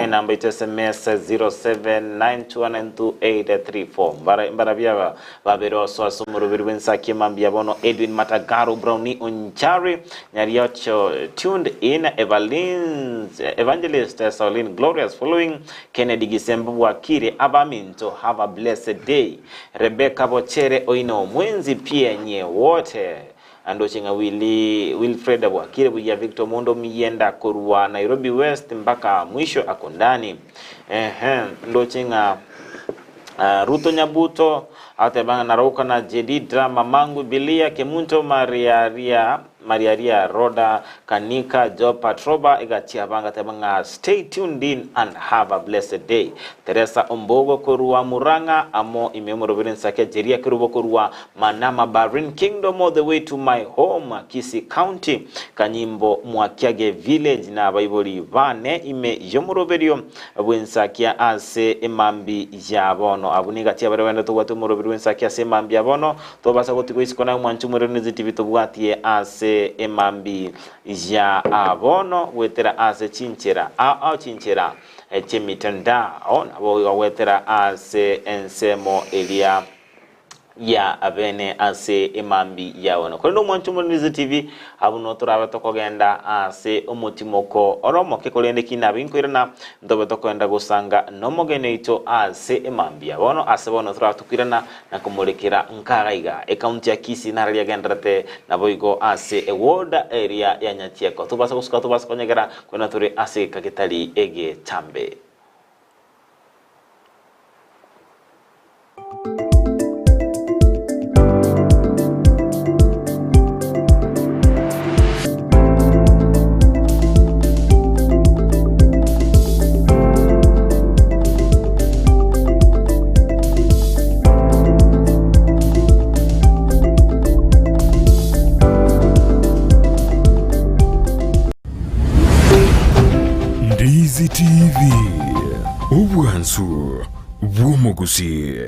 number to SMS 0792928834 bara bia babero so muro bitwensa ke mambia bona Edwin Matagaro Brownie Onchari Nyariocho tuned in Evangelist Saulin Glorious following Kennedy Gisembu Wakire Abaminto have a blessed day. Rebecca Bochere Oino Mwenzi pia nye wote andochinga Wilfred Wakire buya Victor Mondo Mienda Kurwa Nairobi West mpaka mwisho akondani ndochinga Ruto Nyabuto atebanga narauka na Jedidra Mamangu Bilia Kemunto Mariaria Roda Kanika Job Patroba Igatia Banga tebanga stay tuned in and have a blessed day. Teresa Ombogo Kurua Muranga Amo Imemoro Sake Jeria Kurubo Kurua Manama Barin Kingdom all the way to my home Kisi County Kanyimbo Mwakiage Village na Baiboli Vane ime Yomoroberio Wensakia ase emambi yabono abuniga tia barwenda to watu moroberio wensakia ase emambi yabono to basa gotiko isikona mwanchu murene ZTV to bwatie ase emambi ya abono wetera ase chinchera au chinchera chemitanda ona bo wetera ase ensemo elia ya abene ase emambi yawono kono mwanchu murene ZTV abuno turaba tokogenda ase omutimoko oromo kekolende kina binkwirana ndobe tokenda gusanga nomogene ito ase emambi yawono ase bono turaba tukirana na kumulekera nkagaiga account ya Kisi na ralia gendrate na boigo ase ewoda area ya Nyatieko tubasa kusuka tubasa konyegera kona turi ase kakitali ege tambe ZTV Ubwansu Bwomogusi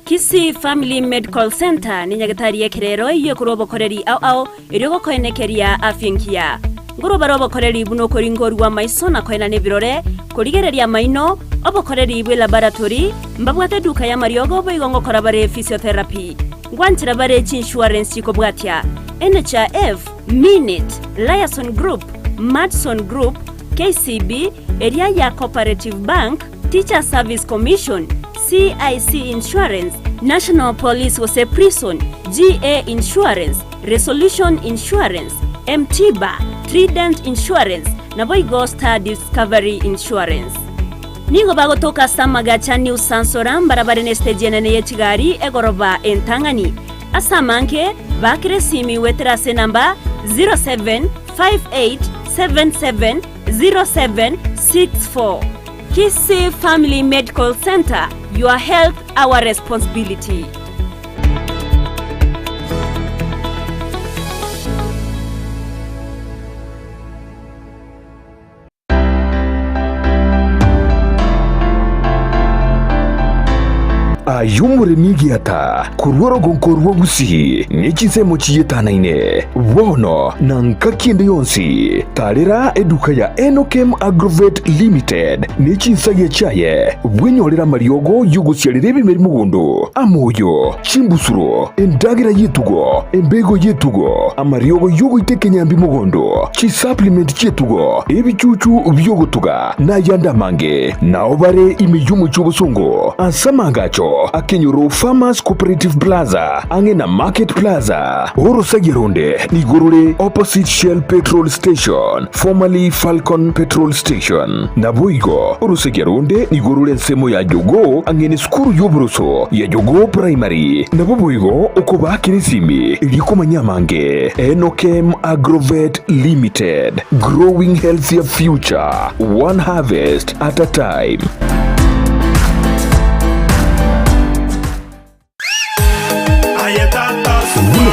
Kisi Family Medical Center ni nyagatari yekerero iyo kurobo koreri au iryo koenekeria afyenkia ngoro barobo koreri buno koringori wa maisona koena nebirore korigereria maino obokoreri bwe laboratory mbabwate duka ya mariogo boigongo korabare physiotherapy ngwanchira bare insurance ko bwatya NHIF Minute Liaison Group Madson Group, KCB, Eriaya Cooperative Bank, Teacher Service Commission, CIC Insurance, National Police Wose Prison, GA Insurance, Resolution Insurance, MTBA, Trident Insurance, na Boygo Star Discovery Insurance. Nigo bagotoka Samagacha New Sansoram barabara stage nene yechigari egoroba entangani. Asamanke bakire simi wetrase namba 0758770764. Kisii Family Medical Center, your health our responsibility. ayumurimi giata kurworo gonkorwo gusi nikisemo chiyetanaine wono na nkakinde yonsi tarira eduka ya Enokem Agrovet Limited nichinsage chaye bwenyorera mariogo yugusyarire bimeri mugondo amoyo chimbusuro endagira yetugo embego yetugo amariogo yugo itekenyambi mugondo chi supplement chetugo ebichuchu byogotuga na yandamange na obare imiyumu chubusongo ansamangacho Akenyoro Farmers Cooperative Plaza angena Market Plaza Oro Sagironde Nigorule opposite Shell Petrol Station formerly Falcon Petrol Station Naboigo Oro Sagironde Nigorule nsemo ya Jogo angene skuru yobroso ya Jogo Primary Naboigo okoba kirisimi iliko manyamange Enokem Agrovet Limited, growing healthier future one harvest at a time.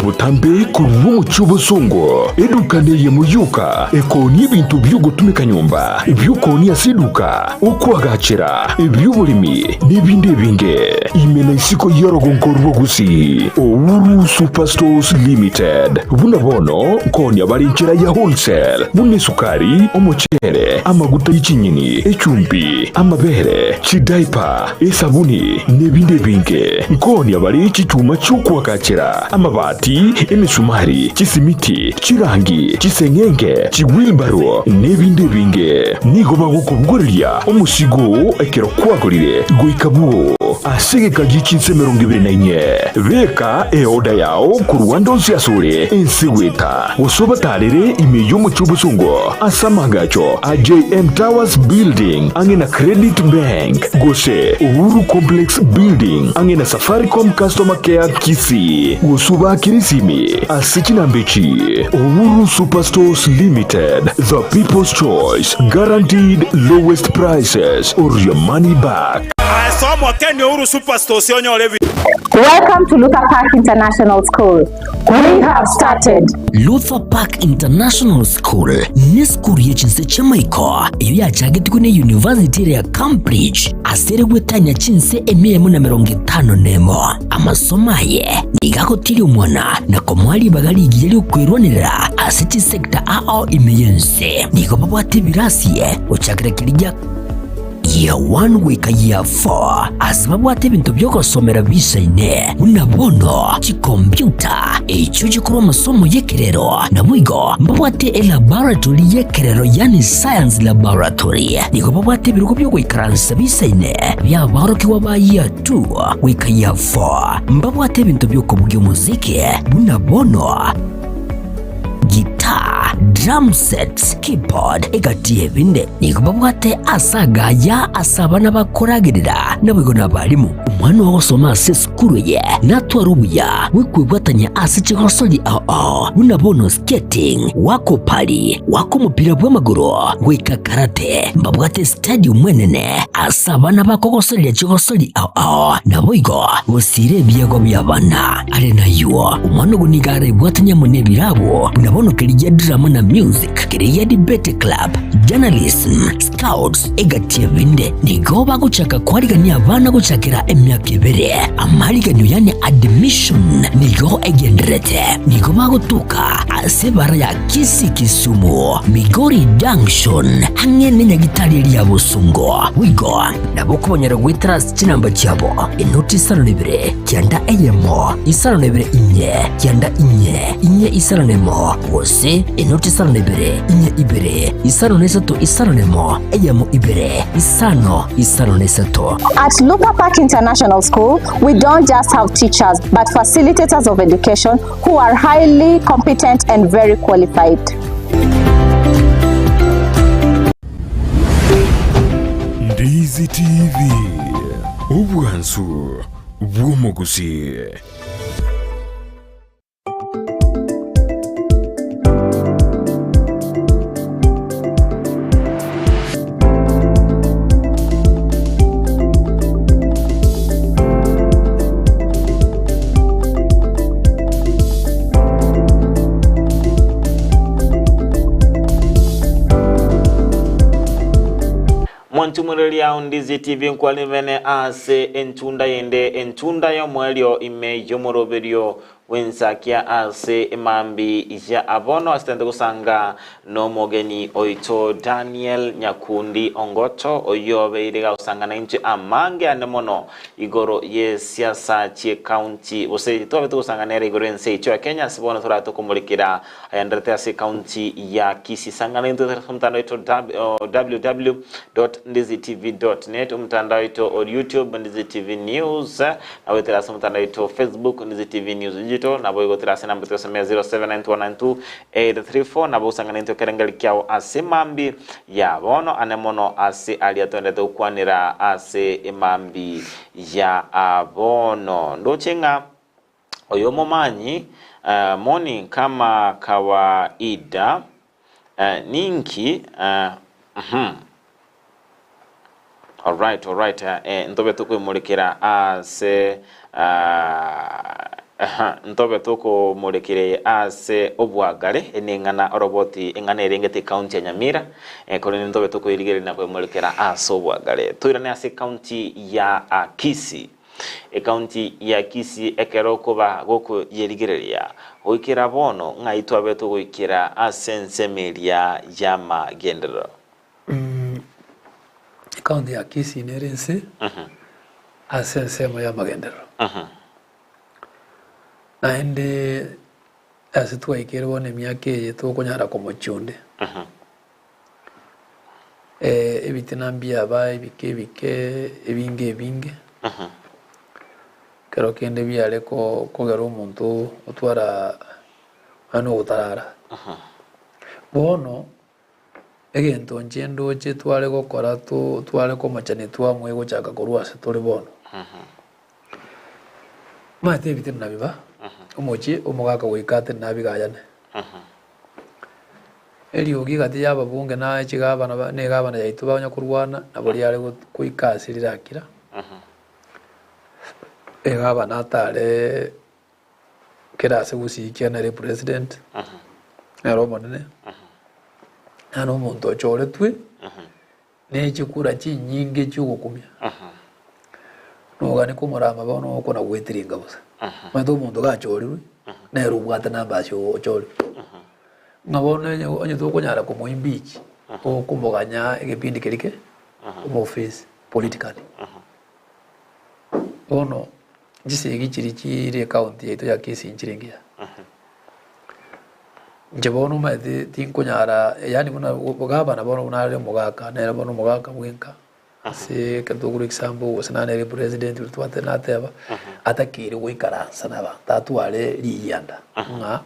Butambe kurumu chubusongo edukane ye muyuka ekoni bintu byugutumika nyumba byukoni asiduka okwagachira ebyubulimi nibindi binge imena isiko yorogonkorwo gusi Owuru Superstores Limited buna bono koni abarinchira ya wholesale bune sukari omuchere amaguta y'ikinyini echumbi amabere chidaipa esabuni nibindi binge koni abari chituma cyukwagachira amabati emisumari chisimiti chirangi chisengenge chiwilbaro nebindi binge nigo bagukubugurira umusigo ekero kwagurire goikabuo asegeka gichinse 24 beka eoda yao kuruwando syasure ensiweta usobatarire imiyo muchubusongo asamagacho AJM Towers Building angena Credit Bank gose Uhuru Complex Building angena Safaricom Customer Care Kisii usuba kirisimi asikinambechi Owuru Superstores Limited, the people's choice, guaranteed lowest prices or your money back. Welcome to Luther Park International School. We have started. Luther Park International School ni skuru yechinse chamaiko iyo yachagetikwe ne University ya Cambridge aseregwe tanya chinse 150 nemo amasomaye nigakotiri umwana na komwali bagali igiyeli kwirwanira asiti sector ao imeyense niko babwate birasiye uchakira kirija year 1 wika year 4 asibabwate bintu byokosomera bisaine unabono chikompyuta echo chikuru masomo yekerero na mwigo mbabwate laboratory yekerero yani science laboratory niko babwate biruko byo kwikaransa bisaine byabaroki waba year 2 wika year 4 mbabwate bintu byokobugyo muziki unabono guitar, drum sets, keyboard, egatie binde nikubabwate asagaya asabana bakoragirira nabwo nabalimu umwana wosoma ase skuru ye natwarubuya wikwibwatanya ase chigosoli unabono skating wako pali wako mupira bw'amaguru wika karate mbabwate stadium mwenene asabana bakogosoli chigosoli nabwigo bosire byego byabana ale nayo umwana gunigare bwatanya munebirabo unabono kelija drama na music, kelija debate club, journalism, Scouts egatia binde nigo baguchaka kwarigania abana guchakira emyaka 2 amaliganio yani admission nigo egenderete nigo bagutuka ase bara ya Kisii Kisumu Migori Junction hamwe n'inyagitari ya Busungo wigo nabo kubonyera gwitras kinamba cyabo inoti 2 cyanda eyemo 2 cyanda inye isaranemo wose inoti 2 isaranemo eyemo 2 isaranemo. At Luka Park International School, we don't just have teachers but facilitators of education who are highly competent and very qualified. Ndizi TV ubwansu bw'umuguzi. Mwantumureli ya Ndizi TV nkwali vene ase entunda ya mwelio imejo moroberio wensakia ase imambi ya abono asitende kusanga no mogeni oito Daniel Nyakundi Ongoto oyobe iriga usanga na inchi amange anemono igoro ye siasa chie county ose tobe kusanga nere igoro ense icho ya Kenya sibono thurato kumulikira ayandrete ase county ya Kisii sanga na into mtandao ito www.ndizitv.net mtandao ito o YouTube Ndizi TV News na wetera mtandao ito Facebook Ndizi TV News na boyo tirase namba 0791928834 na busanga into kerengeli kyao asemambi ya bono anemono ase aliatondete ukwanira ase imambi ya abono ndochenga oyomo manyi moni kama kawaida ninki alright ntobe tukwimurikira ase ntobe tuko murekire ase obwagare enengana roboti engana erengete county ya Nyamira koleni ntobe tuko irigere na kwemulekera ase obwagare tuirane ase county ya Kisii county ya Kisii ekero kuba goko yerigereria oikira bono ngaitwa beto goikira ase nsemeria ya magendero county ya Kisii nerense ase nsemo ya magendero naende ase twaikere bone myaka eye tukunyara kumuchunde ebitinambia aba ebike ebinge kero kende byale ko kogera omuntu otwara ano utarara bono egento nchendo che twale gokora twale ko machani twamwe gochaka korwa ase tole bono mate bitina biba omochi omugaka goikate nabigayane eliogi gati yaba bunge na chigabana ne gabana yaitu banya kurwana nabori yale kuikasirira akira egabana tare kera se gusikia na president ero monene ano muntu ochore twi ne chikura chinyinge chugukumya nogane kumurama bono kona gwetiringa busa mado muntu gachori ne rubwata namba cyo ochori ngabone onye tokonyara kumuimbichi o kumboganya egepindi kerike mu office politically bono jisegi chiri county yetu ya Kisii nchiringia njebono made tinkonyara yani muna bogaba na bono unare mugaka nera bono mugaka bwinka se kaduguru example wasanane president utwate nateba atakiri wikaransa naba tatwale liyanda nga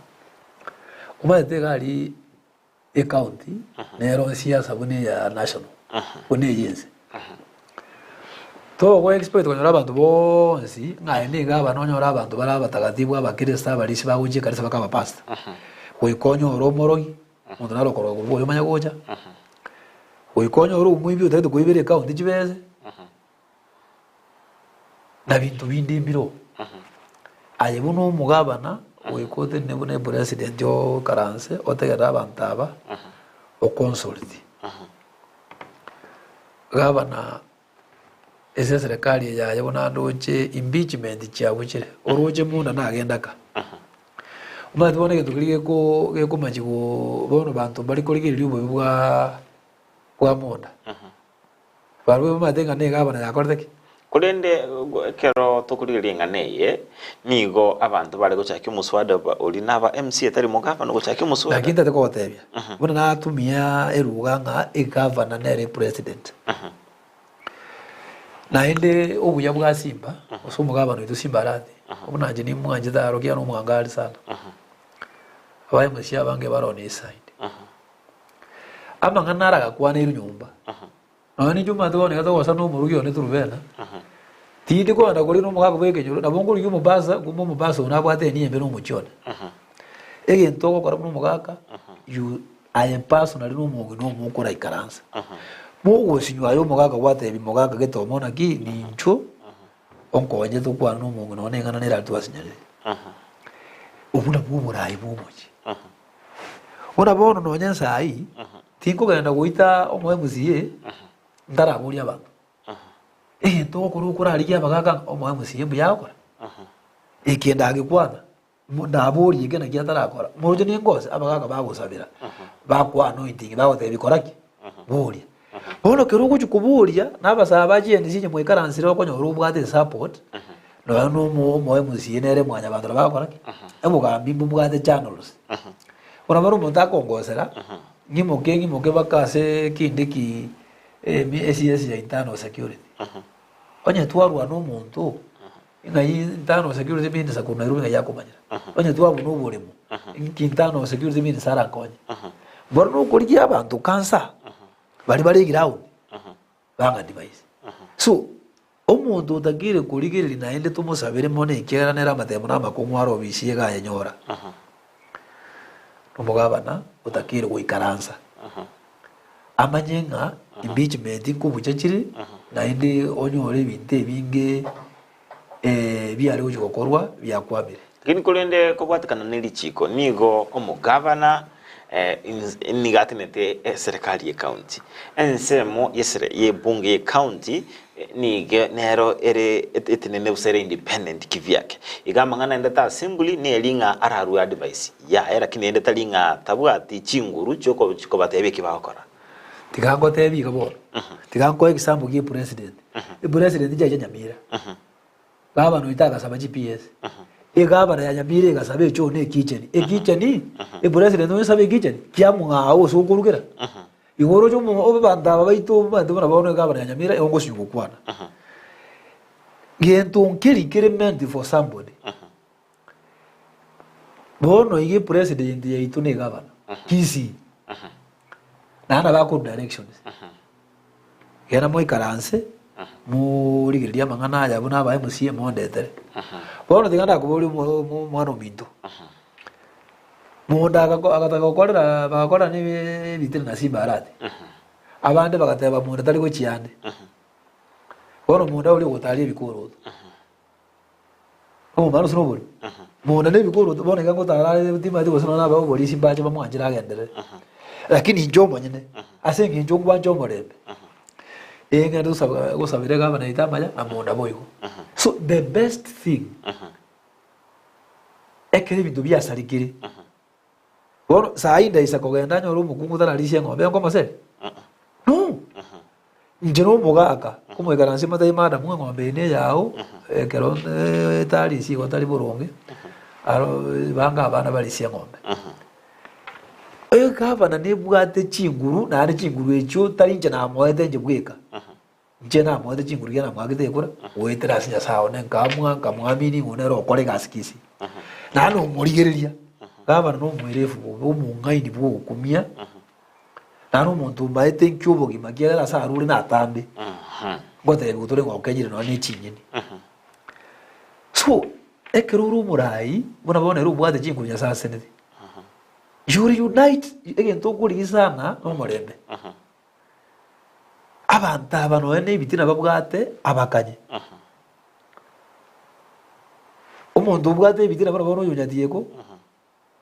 umade gali county nero siasa bune ya national bune yense to go expect konyora abantu bonsi ngaene gaba nonyora abantu baraba tagatibu abakirista barisi baguji karisa bakaba pastor oikonyo oromorogi muntu narokoro gurwo yomanya goja oikonyo oro umwibyo tete kuibere county chibeze na bintu bindi mbiro ayebuno mugabana oikote nebune president yo karanse otegera abantaba o consult gavana ese serikali ya yabona ndoche impeachment cyabuchire oroche munda nagendaka umati bone getukirige ko majigo bono bantu bari korigirira ubu bwa munda barwe matenga ne gavana yakorteki kurende kero tukurigirira nganeye nigo abantu bari gochaka umuswada uri naba MC atari mu gavana gochaka umuswada lakini tate ko tebya bona natumia eruganga e gavana ne president naende obuya bwa Simba osumu gavana itu Simba radi obunanje ni mwanje darogia no mwangali sana abaye mushya bange barone side amanga naraga kwana iru nyumba nani juma to ne gato wasano murugyo ne turubena tidi ko anda kuri no mugago beke nyuro nabongo yu mubasa gumo mubasa unabwate ni embe no muchona ege ntoko kora no mugaka you I am personally no mugo no mukora ikaransa mugo sinyo ayo mugaka wate bi mugaka geto mona ki ni ncho onko wanje to kwa no mugo no ngana nera tu asinyale ubuna bumurai bumuchi ona bono no nyansa ai tinko genda guita omwe muzie ndara buri abantu to kuru kurari abagaka omwe muzie buyakora ikenda agikwana ndaburi igena gyatarakora muje ni ngose abagaka bagusabira bakwa anointing bagote bikoraki buri bono kerugo chukuburia nabasaba bagiye ndizinye mu ikaranzira bakonya urubwate support no mo muzie nere mwanya bandura bakoraki emugambi mbubwate channels ona baro mutakongosera ngimoke bakase kindiki SES ya internal security onye twarwa no muntu inga internal security means akuna irunga yakomanyira onye twarwa no burimo internal security means arakonye borno kurigi abantu kansa bari ground banga device so omuntu utagire kurigirira naende tumusabire mone ikera nera matemo namakomwaro bishiye ga yenyora umugabana utakire guikaransa amanyenga impeachment kubuchakiri naende onyore binte binge byari ujukorwa byakwabire kini kurende ko kwatikana nilichiko nigo omugabana nigatinete serikali ye county ensemo yesere ye bunge ye county nige nero ere etinene usere independent kivyake igamangana ndata assembly ne linga araru advice ya era kinende talinga tabwati chinguru choko batebe kibakora tigango tebi gabo tigango example gi president e president jaje nyamira baba no itaka saba GPS e gaba ya nyamira gasabe cho ne kitchen e kitchen e president no sabe kitchen kyamunga awo sokurukira igoro cyo mu obanda baito bantu barabona gaba ya nyamira e ngo shingo kwana gento increment for somebody bono ige president ya itune gaba kisi nana bako directions yana moi karanse muri gildia mangana ya buna ba MC mondetere bono tingana ko boli mwana minto monda agataka gukorera bagakora ni bitire na Simbarati abande bagateba monda tari gochiande bono monda uri gutari bikoro maro sino boli monda ne bikoro bono gango tarare tima ndi gosona ba boli Simbaje bamwanjira agendere lakini njombo nyene asengi njombo njombo rembe ngado gusabire gavana itamanya amonda boyiko so the best thing ekere bintu byasarikire bono saida isa kogenda nyoro mukungu taralishe ngombe ngoma se no njero mugaka kumwe garansi mata imada mwe ngombe ne yao ekero tari si gotari boronge aro banga abana balisi ngombe gavana nebwate chinguru nari chinguru echo tarinje na moete jebweka nje na moete chinguru yana mwagite kura wetera sinya sawo ne kamwamini ngonero kore gasikisi nano murigereria gavana no mwerefu omungaini bwo kumia nano muntu mbaete nkyubo gimagira sa aruri na tambe ngote gutore ngokejire no ni chinyini so ekeruru murai bona bona rubwate chinguru nya sa senete you unite again to kuligizana no murembe abantu abano ene bitina babwate abakanye umuntu ubwate bitina bano yunyatiye ko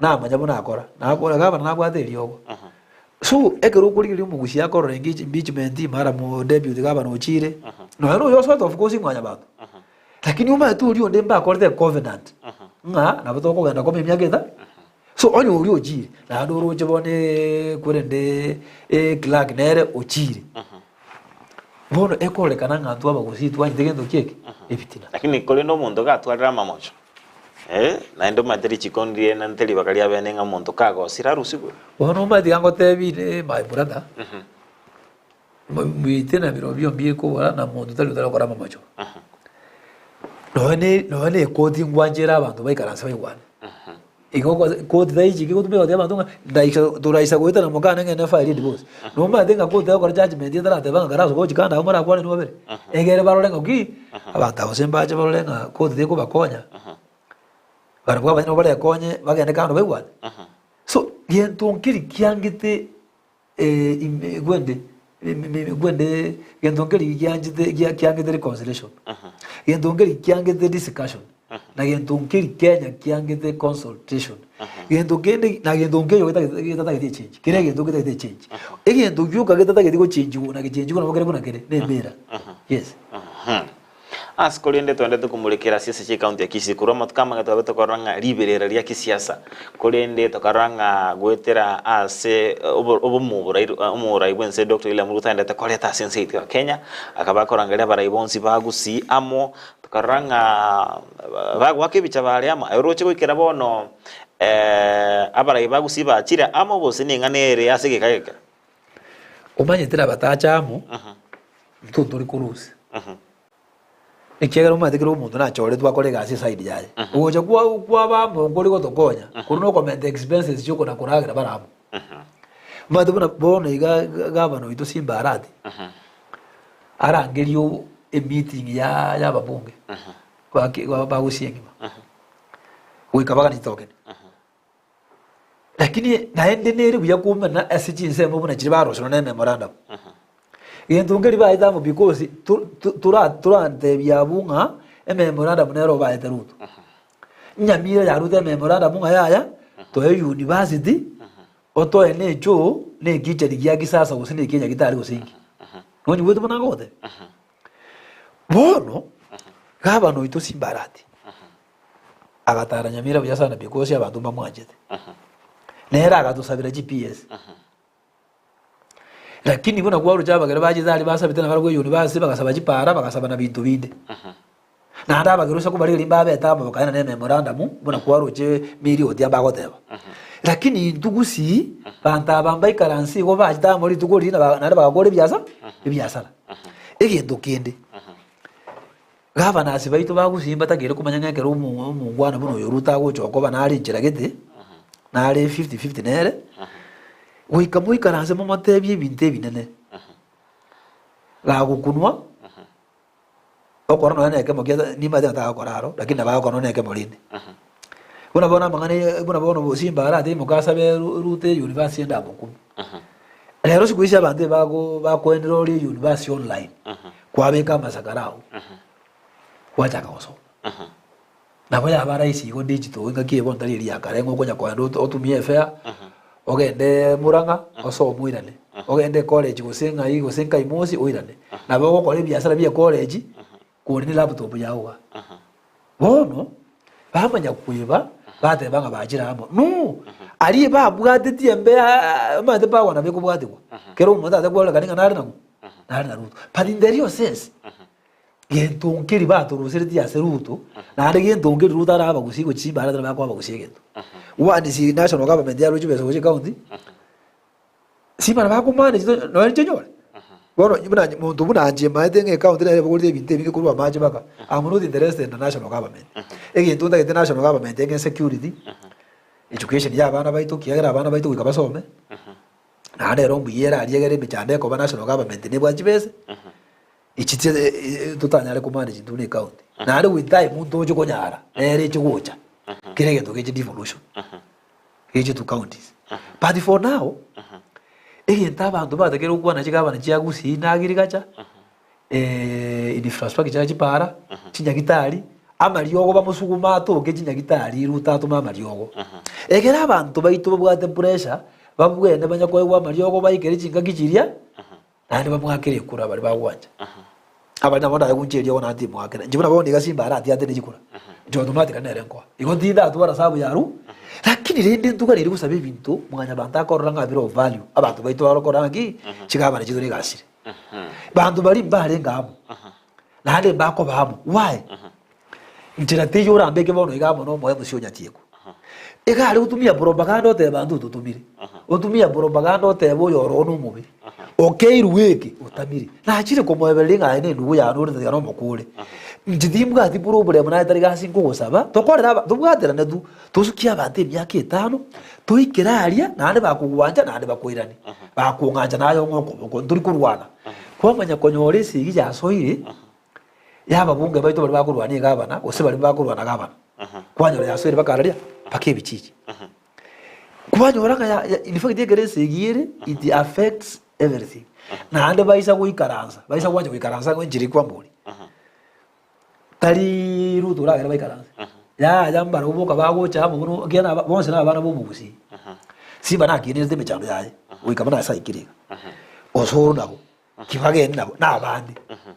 namanya bona akora nakora gaba nabwate ryogo so ekero kuri ri mugushi akoro engage impeachment mara mu deputy governor Ochire no yo sort of course mwanya bato lakini uma tu uri onde mba korte covenant nga na bato ko ganda ko myaka ita so onye uri Ochire na ndoro chebone kurende Clark nere Ochire bono ekole kana ngantu abagusi twanyigendo keke ebitina lakini kole no mundo gatwarira mamocho na ndo materi chikondrie na nteli bakalia bene nga muntu kago sirarusigo bono mati gango tebire my brother mwitena birobyo mbiko wala na muntu tali utala kora mamocho no ne kodi ngwanjera abantu bayikaransa bayigwana iko kodi daiji kiko tume ode abantu ndaisha duraisa goita na mukana ngene file divorce no mati nga kodi akora judgment yedara te banga garazo goji kanda amara kwane no bere engere barolenga ki abata osemba je barolenga kodi de ko bakonya barabwa bano bale konye bagende kando begwana so yentonkiri kyangite gwende yentonkiri kyangite reconciliation yentonkiri kyangite discussion na yentonkiri Kenya kyangite consultation yentonkiri na yentonkiri yota change kire yentonkiri change yentonkiri kageta go change na change kuna bagere kuna kire nembera yes Askolinde twende tukumulekera siasa cha county ya Kisii kuroma tukama gatwa tukoranga liberera lya kisiasa kolende tukaranga gwetera ase umurai wense Dr. William Ruto ende takoleta sensei ya Kenya akaba korangalia baraibonsi bagusi amo tukaranga bagwake bicha bale ama eroche gwikera bono abarai bagusi bachira amo bose ninganere asege kayeka umanyetera batacha amo mtundo likurusi ikiagera umathikira umuntu nachore twakore gasi side yaje ugoje kwa bambo ngori gotokonya kuno comment expenses cyuko na kuragira baramo madubona bono iga gabano ito simba arati arangeriyo e meeting ya babunge kwa bagusiyengima wikabaga nitoken lakini naende nere buya kumena SG nsembo buna kiribaro sono na memorandum yentungeri baitamu because turante byabunga memorandum nero baita Ruto nyamira ya Ruto memorandum munga yaya to university oto enecho ne kiche digia kisasa usine Kenya kitari usingi noni wetu bana gode bono gabano ito simbarati agatara nyamira byasana because abantu bamwajete nera agatusabira GPS lakini bona kwa ruja bagara bagizali basabite na barwo university bagasaba gipara bagasaba na bintu binde na nda bagirusa ko bari limba betamba bakana ne memorandum bona kwa ruje milioni ya bagoteba lakini ndugusi banta bambai karansi go bajita muri tugori na bagore byasara egendo kende gavana sibaito bagusimba tagere kumanya ngero umugwana buno yoruta go choko banari njiragete nari 50-50 nere wikamu karanse mo matebi binte binene la gukunwa okora no ne kemo geda ni mate ta koraro lakini ba okora no ne kemo lini kuna bona mangane kuna bona bosimba ara de mukasa be Rute university ndabo kum lero sikuisha bande ba enroll university online kwa beka masakarao kwa chaka oso na boya bara isi go digital ngakie bonta liri yakare ngo konya kwa ndo otumie fair ogende Muranga oso muirane ogende college gusenga imosi oirane na bago kole biasara bya college kuri ni laptop yawa bono bamanya kuiba bate banga bajira hamo no ari ba bwate tiembe mate ba wana beko bwate ko kero mota de gola kaninga nari na Ruto padinderio sense yentonkeri baturusire dia seruto na ari yentonkeri Ruto araba gusigo chibara de bakwa bagusiyegento wani si national government ya Rujube so county si bara bakumane no ari chenyo bono ibuna muntu bunanje maete nge county na bagolde binte bikuru amaje baka amuno interest in national government egento nda national government nge security education ya bana baito kiagera bana baito kwikabasome na rero mbiyera ariegere bichande ko national government ne bwajibese ichitse tutanyare kumanage ndune county na ari witai muntu ojo konyara ere chugocha kirege to get devolution eje to counties but for now ntaba ndo bategera ukwana chikabana chiagusi nagirigacha infrastructure chipara chinyagitari amariogo bamusuguma to ke chinyagitari rutatu mamariogo egera abantu baito bwate pressure babwene banyakoegwa mariogo baikere chinga kichiria nandi bamwakire kura bari bagwanja abana nabona yagunjeria ona ati mwakira njibona bondi gasimba arati ate nikura ndio automatic anerenkwa igo ndinda atwara sabu yaru lakini rindi ntuga riri gusabe ibintu mwanya banta akorora ngabiro value abantu baito barokora ngi chigaba nikidore gasire bantu bari mbare ngabo nande bako bamo why njira teyo urambeke bono igamo no moyo musyonya tieko ega ari gutumia propaganda te bantu tutumire utumia propaganda te boyo rono mubiri okay ruweke utamire na achire komwebelinga ine ndugu ya nuri ya no mukure njidimga ati problem na itari gasi ngugusaba tokorera tubwatira nedu tusukia bante myaka 5 tuikiraria nande bakugwanja nande bakwirani bakunganja nayo ngoko nduri kurwana kwamanya konyore sigi ya soire yaba bunge baito bari bakurwani gabana ose bari bakurwana gabana kwanyora ya soire bakararia pakebichichi kwanyora ya in fact egerese igire it affects everything nande baisa kuikaranza baisa kwanje kuikaranza njiri kwa mburi tari ruto ra gara baikaranza ya jamba rubuka bagocha mu gena bonse na bana bomugusi si bana kine de mechano yaye uikamana saikirika osoro nabo kibage nabo na bandi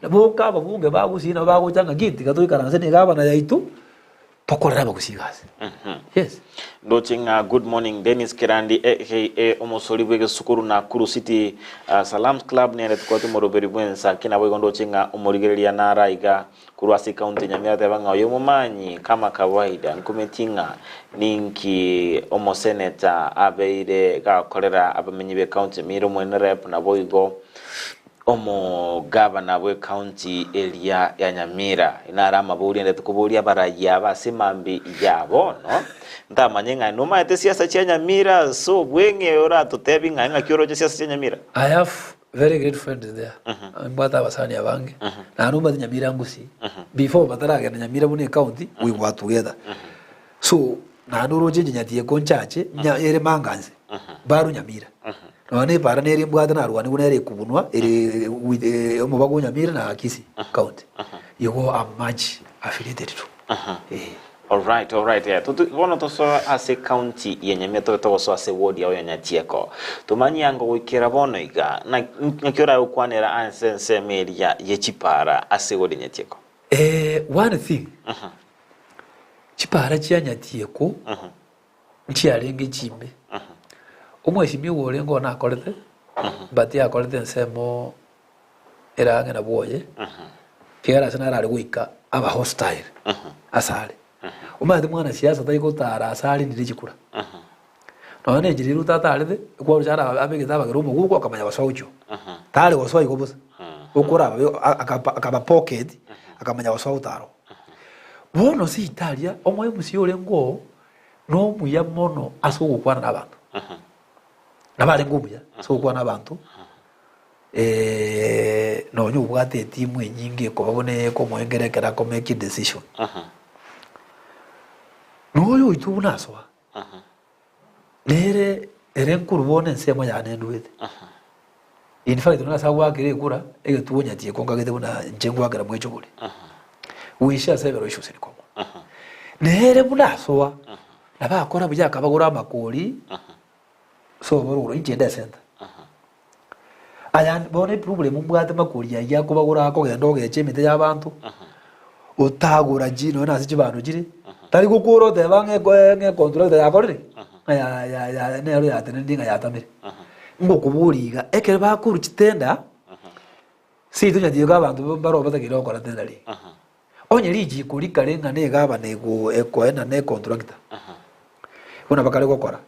boka babunge bagusi na bagocha ngiti gatuikaranza ni gabana yaitu tokorera bagusigaze yes Dochinga good morning Dennis Kirandi aka omosori bwege sukuru na Kuru City Salams Club ne retukwatu moroberi bwensa kina bwe gondo chinga omorigereria na raiga Kurwasi County Nyamira tebanga oyo mumanyi kama kawaida nkumetinga ninki omoseneta abeire gakorera abamenyi be county miro mwene rep na boigo omo governor bwe county area ya Nyamira inara maburi ndete kuburia baraya basimambi yabo no ndamanye ngai no maete siasa cha Nyamira so bwenge ora tutebi ngai ngakioro cha siasa cha Nyamira. I have very great friends there mbata basani abange na numba Nyamira ngusi before bataraga na Nyamira bune county we were together so na noroje nyatie konchache ere manganze baru Nyamira none para neri mbwata na rwani bune ere kubunwa ere omubago Nyamira na Kisi county you go a much affiliated to All right yeah tutu so ase county yenye meto so ase ward ya Nyatieko tumanyi yango wikira bono iga na nkiora ukwanera ansense media ye Chipara ase ward Nyatieko one thing Chipara cha Nyatieko nchiarenge chimbe umweshimi wolengo na akorete but ya akorete nsemo era ngena boye kera sana rari wika aba hostile asale umade mwana siasa taiko tara asali ndichikura none jiriru tatalede kwa jara abegeza bagerumo guko akamanya basaucho tale waswa ikobusa ukora akaba pocket akamanya waswa utaro bono si Italia omwe musiyole ngo no muya mono asugukwana nabantu nabale ngumuya asugukwana nabantu no nyubwate timu enyingi ko babone ko mwengerekera ko make decision noyo itubunaswa nere erenkuru bone nsemo yane nduwete in fact nona sawa kire kura egetuonya tie konga gete buna njengwa gara mwecho bule wisha severo isho sirikomo nere bunaswa nabakora bujya kabagura amakori so boruro injenda center ayan bone problem mbwate makori ya kubagura ako gendo gechemite y'abantu utagura jino nasi kibano jire tari gukuro te bange nge contract ya korire ya ne ya tenendinga ya tamire ngo kuburiga ekere bakuru kitenda si tunya diga abantu baro batakiro kora tendali onye liji kulika lenga ne gaba nego eko ne contract una bakale gukora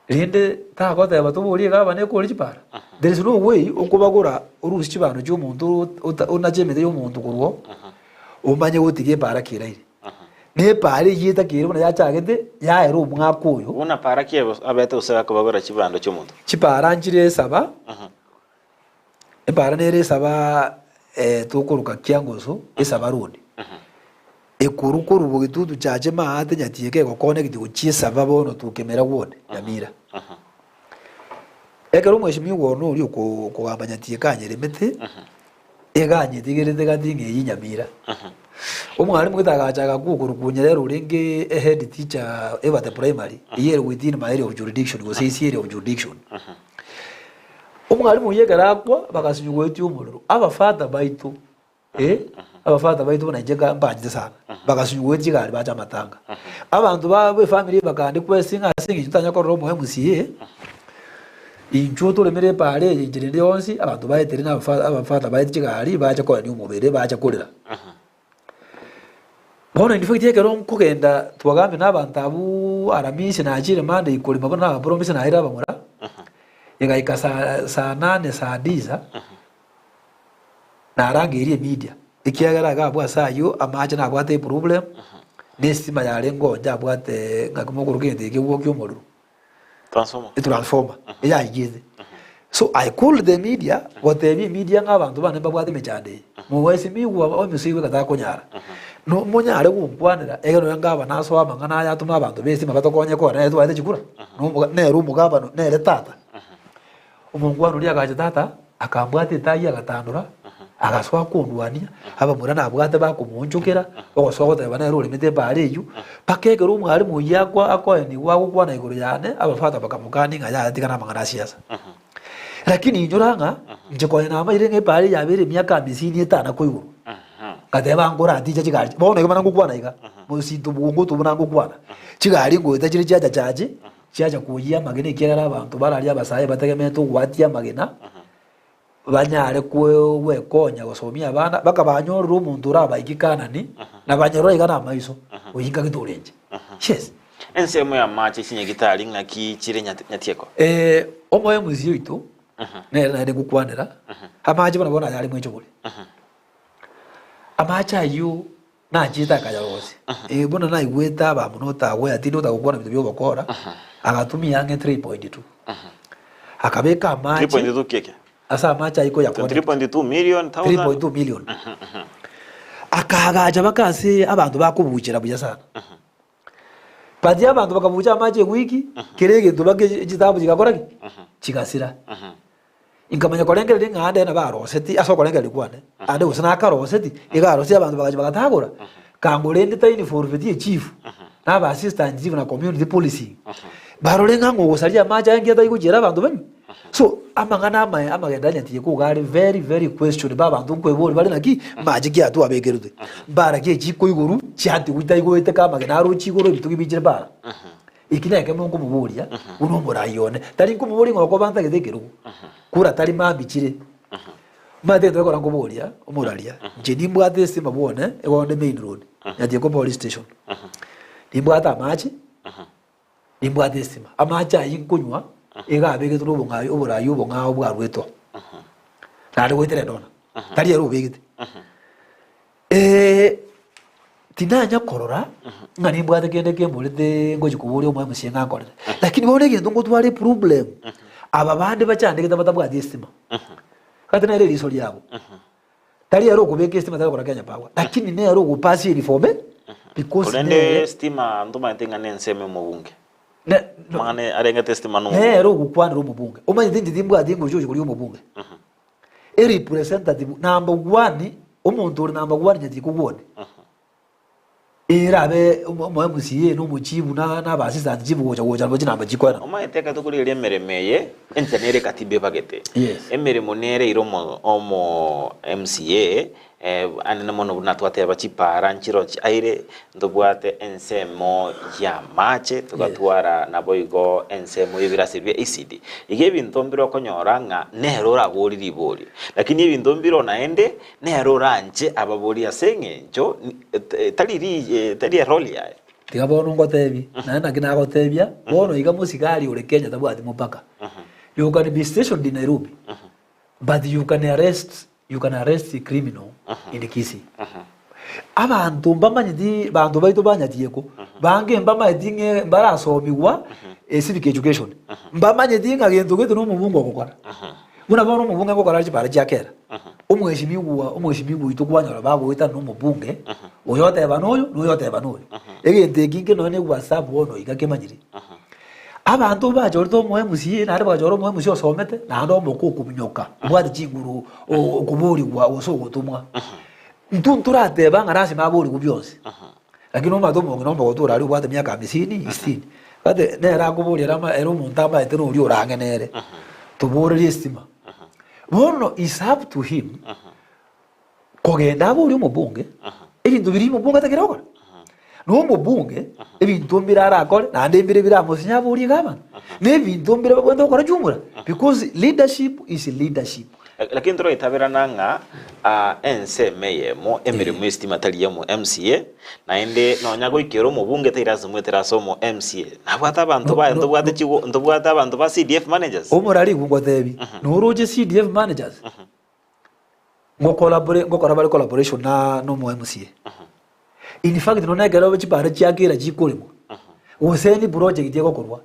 rinde ta ko te batuburi gaba ne kuri kipara there is no way ukubagura urusi kibano cy'umuntu unajemete y'umuntu kurwo umanye utige para kiraire ne pare yita kiribona yacagete yaero umwakuyo una para kiye abete usaba kubagora kibando cy'umuntu kipara njire saba para nere saba tukuruka kyangozo esaba rundi ekurukuru bugitutu caje maate nyatieke ko connect ucisaba bono tukemera wone Nyamira ekero mweshimi wono uri ko gambanya tie kanyere mete eganye tigerete gatinge Nyamira Umwarimu kitagachaga kukurukunyere ruringi head teacher ever the primary here within my area of jurisdiction was his area of jurisdiction. Umwarimu yegarakwa bakasinyugweti umururu abafata baitu abafata baitu banajega mbanje sana bakasinyugweti gari bacha matanga abantu babe family bakandi kwesinga singi tutanya ko romo MCA inchuto lemere pale injirinde yonsi abantu bayetere abafata baiti gari bacha ko ni umubere bacha kurira. Bona ndifite kero kugenda tubagambe n'abantu abu aramisi na akire mande ikolima bona promise na ira bamura yega saa 8 saa 10 na rangiriye media ikiagaraga bwa sayo amaje na bwate problem nesima yale ngonja bwate ngakimo rugende ikiwo kyomuru transformer ya igize. So I called the media what the media ng'abantu bane babwate mechande mu wese miwa omusiwe katakonyara no monyare kumpwanira egero ngaba naso amangana yatuma abantu bese mabatokonye ko na twate chikura no ne rumu gaba no ne tata umungwano uri agaje tata akambwate tayi agatandura agaswa kundwania aba murana abwate bakumunjukira okosogota bana rule mite bareyu pakege rumwari mu yakwa akoeni wago kwana iguru yane abafata bakamukani ngaya atikana mangana siasa. Lakini njoranga njeko na ama irenge bari yabere myaka 55 ko iguru kadeba ngora atije chigari bona kama ngukwana iga musinto bungu tubona ngukwana chigari ngo itachiri cyaja cyaje cyaja kuyiya magene kirara abantu barari abasaye bategemeto gwatiya magena banyare kwewe konya gosomia abana bakabanyorura umuntu uraba igikanani nabanyarora igana amaiso uyinga giturenje. Yes ensemo ya mache sinye gitari ngaki kire nyatieko omoye muziyo ito nera ndi gukwanira amaje bona yari mwecho buri amacha yu na jita kaya rose bona na igweta ba munota we ati ndota gukwana bitu byo bakora agatumia yange 3.2 akabeka amache 3.2 keke asa amacha iko ya 3.2 million 3.2 million akagaja bakase abantu bakubukira buya sana badi abantu bakabuja amache wiki kirege tubage jitabu jikakora kigasira ingamanya kolengere ngade na baroseti aso kolengere kwane ande usana karoseti igarose abantu bagaje bagatagura kangurende tayini forfeit chief na ba assistant chief na community policy barolenga ngo gusaria maja yangi atayikugera abantu banyu. So amangana amagenda nyati kugari very question baba abantu kwebori bari naki maje gyatu abegerude bara ke chiko iguru cyati utayigwete kama genaro chigoro bitugi bijire bara ikineke mungu muburia uno murayone tari kumuburi ngo kobanta gedegeru kura tari mambikire made ndakora ngoburia umuraria je nimbwate sima bone egonde main road nyati ko police station nimbwata maji nimbwate sima amacha yinkunywa ega abegete rubungayo uburayo ubungaho bwarweto nari gwetere dona tari yaro begete tinanya korora ngani mbwate kende kemurete ngo jikuburi umwe musyenga korora lakini bone gendo ngo twari problem aba bande bacande kita batabwa distima katana ile risori yabo tari yaro kubeke stima tari kora Kenya Power lakini ne yaro kupasi uniforme because ne stima nduma ntenga nenseme mu bunge mane arenga testima no yaro kukwana ro mu bunge umanye ndindi mbwa dingo jojo kuri mu bunge representative number 1 umuntu uri number 1 nyati kubone irabe umusiye n'umukibu n'abasizanti kibugoja goja bo kinamba gikora umayiteka tukuri ile meremeye entenere katibe bagete emere monere iromo omo MCA anena mono natwate abachipara nchiro aire ndobwate ensemo ya mache tugatwara naboigo ensemo yibirasibye ECD igebi ntombiro konyoranga nerora bori ribori lakini ibi ntombiro naende nerora nche ababori asenge njo tali roli ya tigabono ngotebi na kina gotebia bono iga musikali ule Kenya tabwati mupaka you can be stationed in Nairobi but you can arrest a criminal in the Kisii. Abantu mbamanyidi bantu baito banyatiyeko bange mbamanyidinge barasomiwa civic education mbamanyidinga gento geto no mubungu okokora muna bono mubungu okokora chipara chakera umweshimiwa itukwanyora babo wita no mubunge oyote banoyo noyote banoyo egente kinge no ne WhatsApp bono igakemanyiri abantu bajorto mo MCA na bajoro mo MCA osomete na ndo moko kubinyoka bwati chinguru okuburi wa oso gutumwa ntunturate banga rasi maburi kubyonse lakini omato mongi nomba gotura ari bwate myaka 50 60 kate nera kuburi rama ero muntamba etero uri orangenere tubore estima bono is up to him kogenda aburi umubunge ebintu biri mubunge atakiroko no mubunge ebintu mbirara akore nande mbire biramusinya aburi gama nebintu mbire bagwenda okora jumura because leadership is leadership. Lakini toro itabira nanga ense meyemo emirimo estima tali mu MCA na ende nonyago ikero mu bunge tirazo mweteraso mu MCA nabwata abantu ba ndobwate chigo ndobwata abantu ba CDF managers omurari kungo tebi no roje CDF managers ngo collaboration na no mu MCA in fact no negero bachipara chiakira chikolimo oseni project yego korwa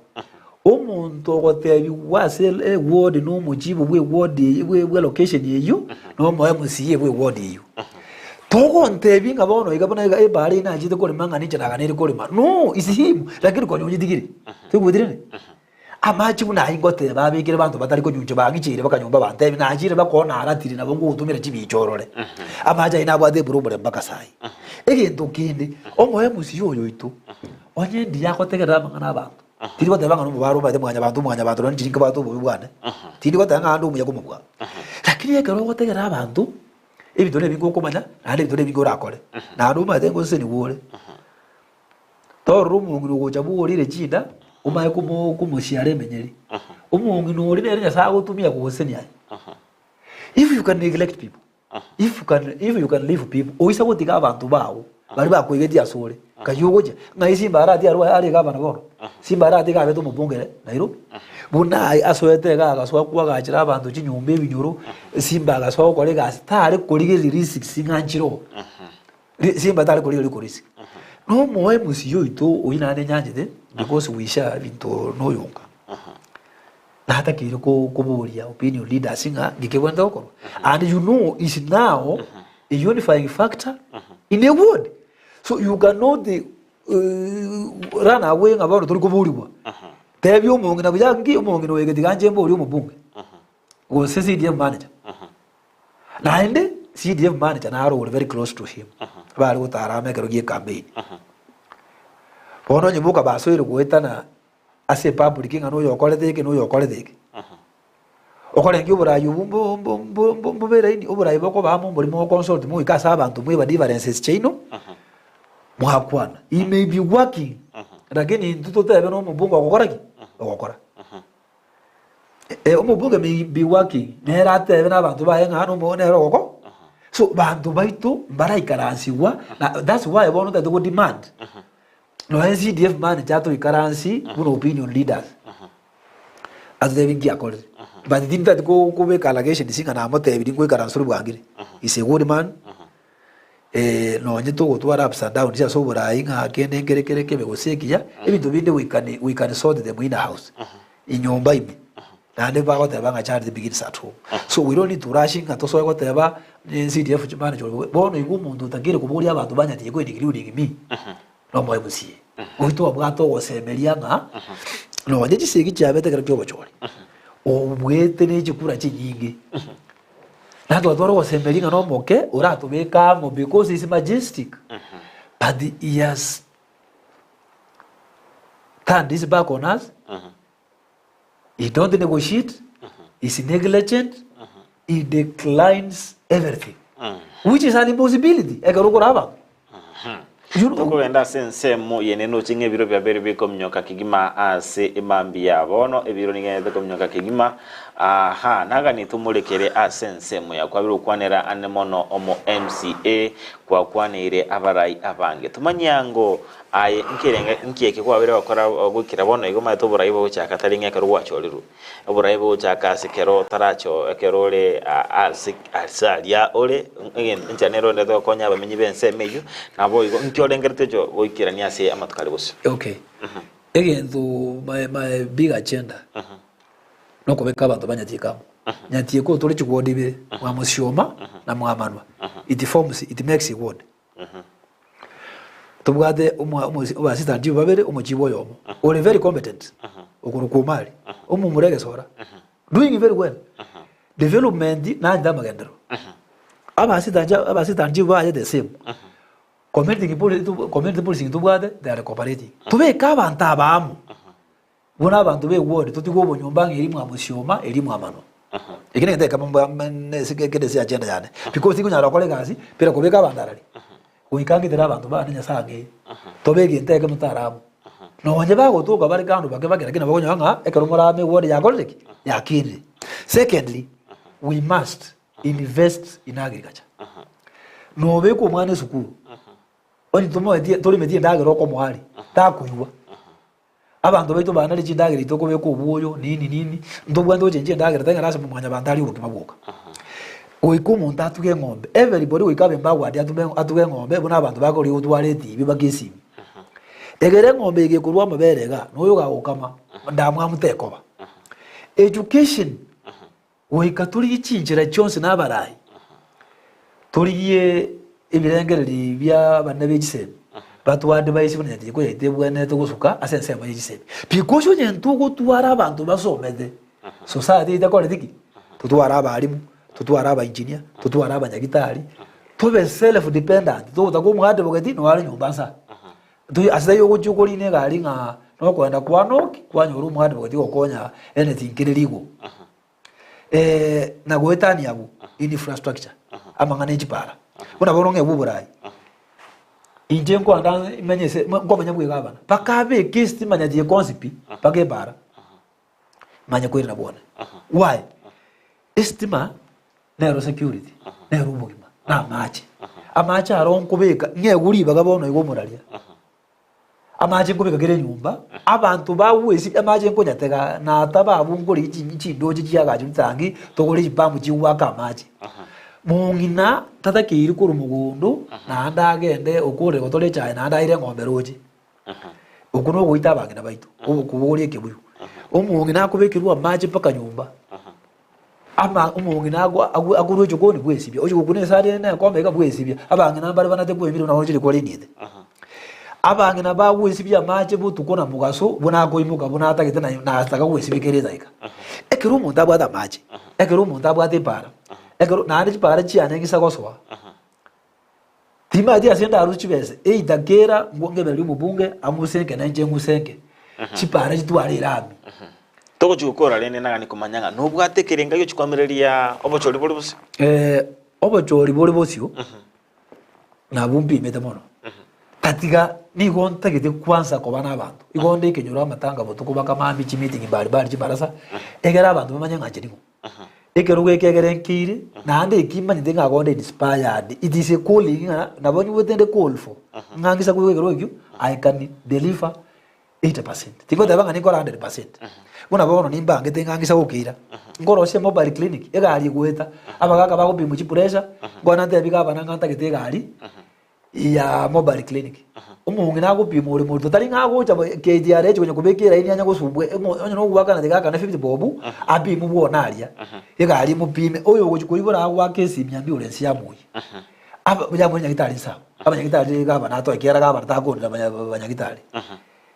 omuntu ogotebi wase ward no mujibu we ward we location yeyo no mo MCA we ward yeyo togo ntebi ngabono igabona ebari na jide kole manga ni chiraga ne kole ma no is him lakini ko nyonyi digiri tugudirene amachi buna ingote babikire bantu batari ko nyunje bagicire bakanyumba bantebi na ajire bakona aratiri nabo ngo utumira chibichorore amaja ina bwade burubure bakasai egento kindi omo MCA oyo itu onye ndi yakotegera bangana abantu tiri ko tebanga no baro bade mwanya bantu no njinga bantu bubwana tiri ko tanga andu muyago mubwa lakini yekero ko tegera abantu ebidole bingo manya ande bidole bingo rakore na ndo mate ngo seni wore to rumu ngo jabu orire jinda umaye kumushiyare menyeri umungu no orire nya sago tumia ko seni ai if you can neglect people if you can leave people oisa ko tiga abantu bawo bari bakwegeti asore kayugoje ngaisi barati ari gabana boro simbarati gabe to mubungere Nairobi buna asoete gaswa kwa gachira abantu chinyumbe binyuro simba gaswa ko gas tare kurigezi risk singanchiro simba tare kurigezi risk no moe musiyo ito oina ne nyanje de because wisha binto no yonga na hata kiro ko boria opinion leader singa gikewenda okoro and you know is now a unifying factor in a word. So you cannot run away about to go buriwa. Tell you among the young among the way the Ganjambo Mubung was CDF manager. Nine CDF manager now were very close to him. About what I make a campaign. For on your book about so Wetana, I say public king and know your quality and know your quality. Okore ngibura yubumbo mbere obura iboko bamo muri mo consult mu ikasa abantu mu differences chino muhakwana he may be working lakini ntuto tebe no mubungu akokora umubungu may be working nera tebe n'abantu bayenga hano mo nero koko so bantu baito mbarayikaransiwa that's why I want that go demand no CDF man jato ikaransi kuno opinion leaders as they been according. But the thing that go make allegation singa na mote ebidi ngo ikaransu rubwangire is a good man no nyeto go to ups and down just over inga kende ngerekereke begosekiya ebintu binde we can sort them in the house inyomba ime na ne ba gote banga charge begins at home so we don't need to rushing atoso gote ba CDF manager bono igumuntu tangire kuburi abantu banyatiye ko including me no mo ebusie oito abwato gosemeria nga no nyeji sigi cyabete kare cyo bachori obwete n'ekikura kinyingi nando adoro wasemberinga no moke uratubeka mo because it's majestic but he has turned his back on us he don't negotiate he's negligent he declines everything which is an impossibility egarukoraba Toko enda sensemo yeneno chinge biro bya bere biko mnyoka kigima ase imambi yabono ebiro nigende ko mnyoka kigima naga nitumulekere asensemo ya kwa biro kwanera anemono omo MCA kwa kwanire abarai abange tumanyango aye nkiyeke kwa bire bakora gukira bono igoma tuburai bo cyaka taringe karu wacholiru oburai bo cyaka sekero taracho ekerole asalia ole njanero ndo konya abamenyi bensemeyo nabo igo nkyolengeretejo boikirania ase amatukali gusa. Okay. Again, my big agenda. No kubeka abantu banyatikamo. Nyatie ko tole chigodi be wa musioma na mwamanwa. It makes a word. Tubwade umu assistant you babere umuchibo yomo. All very competent. Okurukumali. Umumurege sora. Doing very well. Development na ndamagendero. abasita njibu baje the same community policing tubwate they are cooperating tubeka abantu abamu bona abantu be ward tutigo bonyomba ngirimu amushoma elimu amano ikine ndeka mambo sikekede si agenda yane because ikunyara kole gazi pera kubeka abandarali uikangi dira abantu ba nenya sage tobege ndeke mutaramu no wanje bago tuka bari kandu bagera kina bagonya nga ekeromora me ward ya goleki yakini. Secondly, we must invest in agriculture. No beko mwana sukuru oni tumo tori metie ndagero ko mwali takuywa abantu baito banali chindagero itoko beko buyo nini ndobwa ndoje nje ndagero tanga rasa mwanya bandali uruki mabuka oikumu ndatuge ngombe everybody wikabe mbagwa atuge ngombe bona abantu bakori utwale tibi bagesi egere ngombe igekurwa maberega noyo gakama ndamwa mutekoba education oikaturi ichinjira cyonse nabarayi turiye ibirengereri bya banabe gisebe batwade bayisi bunye ko yitebwe neto gusuka asense mu gisebe bikosho nyentugo twara abantu basomede society idakore diki tutwara abarimu tutwara aba engineer tutwara abanyagitari tobe self dependent to utago mwade bogati no ari nyumbasa tu asayo gucyukuri ne gari nka no kwenda kwanoki kwanyuru mwade bogati okonya anything kiririgo na goetani yabu infrastructure amangane chipara bona boronge buburai inje ngo anda imenyese ngo banyabwe gabana bakabe kist manyaje concept bage bara manya kwera bona why estima nero security nero bugima na amache aronko beka nyeguri bagabona igo muralia amache ngo beka gere nyumba abantu bawesi amache ngo nyatega na taba bunguri iki ndoje kiyaga cyutangi togore ipamu kiwaka amache mungina tata kiri kuru mugundu na ndagende okore gotore cyane na ndaire ngombe roje okuno guita bangina baitu ukuburi kebuyu umungina kubekirwa amache paka nyumba ama umungina aguru jogoni bwesibya oje kugune sare na kombe ga bwesibya abangina bari banate bwemiro na hoje ko linide abangina ba bwesibya amache butukona mugaso bunago imuga bunata kitana na ataka bwesibikereza ika ekiru munda bwa amache ekiru munda bwa tepara egero nari para chiane ngisakoswa tima dia senda aruchi bese idagera ngonge bali mubunge amusenke na nje ngusenke chipara chitwari rami toko chukora lene nagani kumanyanga nubwo atekerenga yo chikwamereria obochori boli busi obochori boli bosio na bumbi metemono tatiga ni gonta gite kwanza ko bana abantu igonde kenyura amatanga botuko bakamambi chi meeting bali chibarasa egera abantu bamanyanga chirimo ekeruwe kegerenkiri na ande kimanye denga gonde inspired it is a calling na bonyu wetende call for ngangisa kuwekero ekyo I can deliver 80%. Tiko dabanga ni kola 100%. Bona bono nimba ngete ngangisa ukira. Ngoro se mobile clinic egali gweta abagaka bako bimu chipuresha ngona ndebika bana nganta gete gali ya mobile clinic. Umungi nago bimu uri mu totali ngago cha KDR cyo kubekera ini anya gosumbwe onye no kubakana degaka na 50 bobu abi mu bonaria egali mu pime oyo gochikubora wa kesi ambulance ya muyi. Aba banyanya gitari sawa. Abanyagitari gaba nato ekera gaba takonda abanyagitari.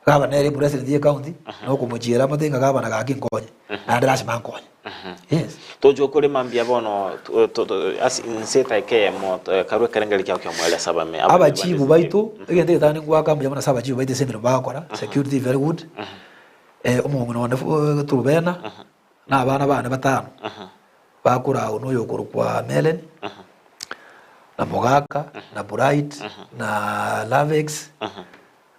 Gaba nere president ye county no kumujira matenga gaba na gakinkonye andirashi mankonye. Yes. Tojo kole mambia bono as inseta ekemo karwe karengeli kyao kyamwele sabame abachibu baitu egende tani ngwaka mbya bona sabachibu baite semero bakora security very good umuntu none turubena na abana bana batano bakura uno yokuru kwa Melen na Mogaka na Bright na Lavex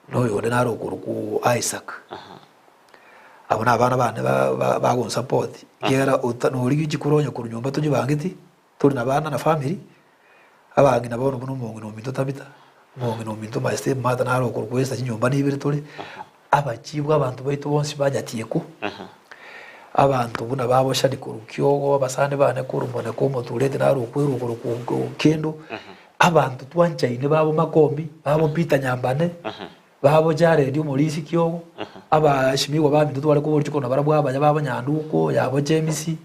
no yode na rokuru ku Isaac abona abana bana bagon support kera utanuri gikuronyo ku nyumba tuje bangiti turi nabana na family abangi nabona buno umuntu no mito tabita umuntu no mito maste mata na rokuru kwesa nyumba nibiri turi abachibwa abantu baitu bonsi bajatiye ku abantu buna babo shadi kurukyo abasane bane kurumbone ko mutulete na rokuru ku kendo abantu twanchaine babo makombi babo pita nyambane babo jare dio molisi kyogo aba shimiwa bami tutwale ko borchiko na barabwa baba nyanduko yabo jemisi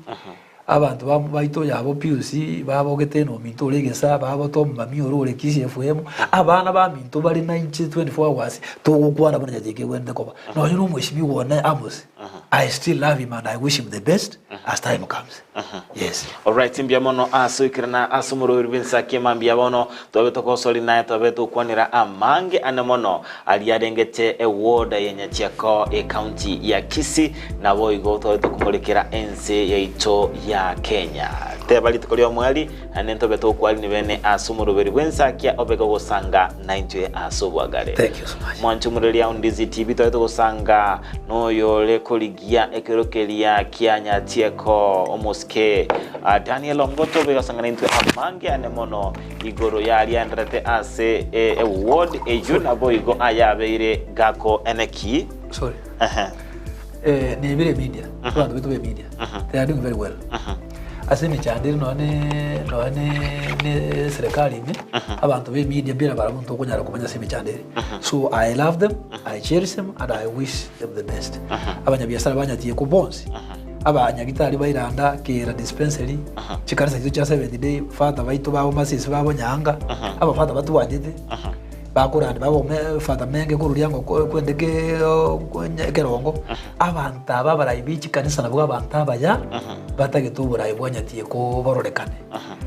abantu babo baito yabo PUC babo geteno minto legesa babo tom mami orore kisi FM abana ba minto bali 24 hours to gukwana bana jeke wende ko no nyino mwishimiwa na amos I still love him and I wish him the best as time comes. Yes. All right, mbia mono asukirana asumuro urbinsa kimambia bono tobeto kosoli naye tobeto kwanira amange anemono aliadengete award yenye chiako county ya Kisii na boigo tobeto kumulikira ense yaito ya Kenya. Tebali tukolio mwali anento beto kwali ni bene asumuro urbinsa kia obego gosanga 90 asobwagare. Thank you so much. Mwanchumurelia Undizi TV tobeto gosanga no yole koligia ekerokelia kianya tieko omoske Daniel Omgoto bega sangana into amange anemono igoro yali andrate ase award ejuna boigo ayabeire gako eneki. Sorry. Ni vile media. Kwa vitu vya media. They are doing very well. Asemi chandiri no ne serikali ni abantu be media bila baramuntu kunyara kumanya semi chandiri. So I love them, I cherish them and I wish them the best. Abanyabiasara banyatiye ku bonsi. Abanyagitari bairanda kera dispensary chikarisa cyo cha 7 day fata baitu babo masisi babo nyanga abafata batu wajete bakurandi babo fata menge kururiyango kwendeke kerongo abantu ababarayibici kanisa nabwo abantu abaya batagituburayi bwanyatiye ko bororekane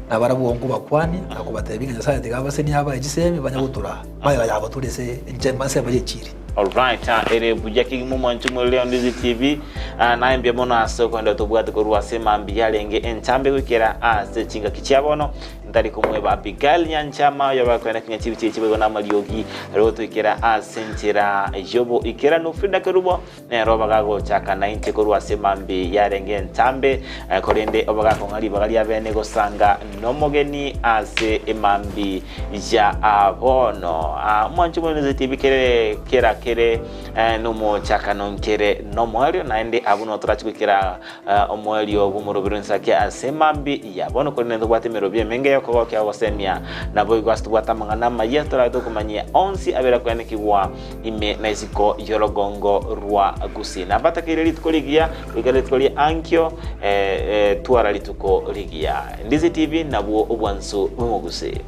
nabarabwongo bakwani akubatebiga nyasaye tigaba se ni aba egisemi banyagutura bayo yabo turese njemase bayekiri. Alright, ere bujaki mumanchumuleo Undizi TV na mbia mono aso kwenda tobwate ko ruasema mbiyalenge entambe wikera ase chinga kichabono ndari kumwe ba Abigail Nyanchama yoba kwenda kinya chibi chibi na maliogi roto ikera asentira jobo ikera no Frida Kerubo ne roba gago chaka 90 ko ruasema mbiyalenge entambe korende obaga ko ngali bagali abene gosanga nomogeni ase emambi ja abono mwanchumuleo Undizi TV kera kere numo chaka nonkere nomwelio naende abuno turachikira omwelio bumurubirinsa kya asemambi yabono ko nendo bwate merobye menge yako kya wasemia na boy gwastu bwata mangana mayetora dokumanyia onsi abera kwanekibwa ime naisiko yorogongo rwa gusina batakire litukoligia ligale tukoli ankyo tuara lituko ligia Undizi TV nabwo obwanso bumuguse.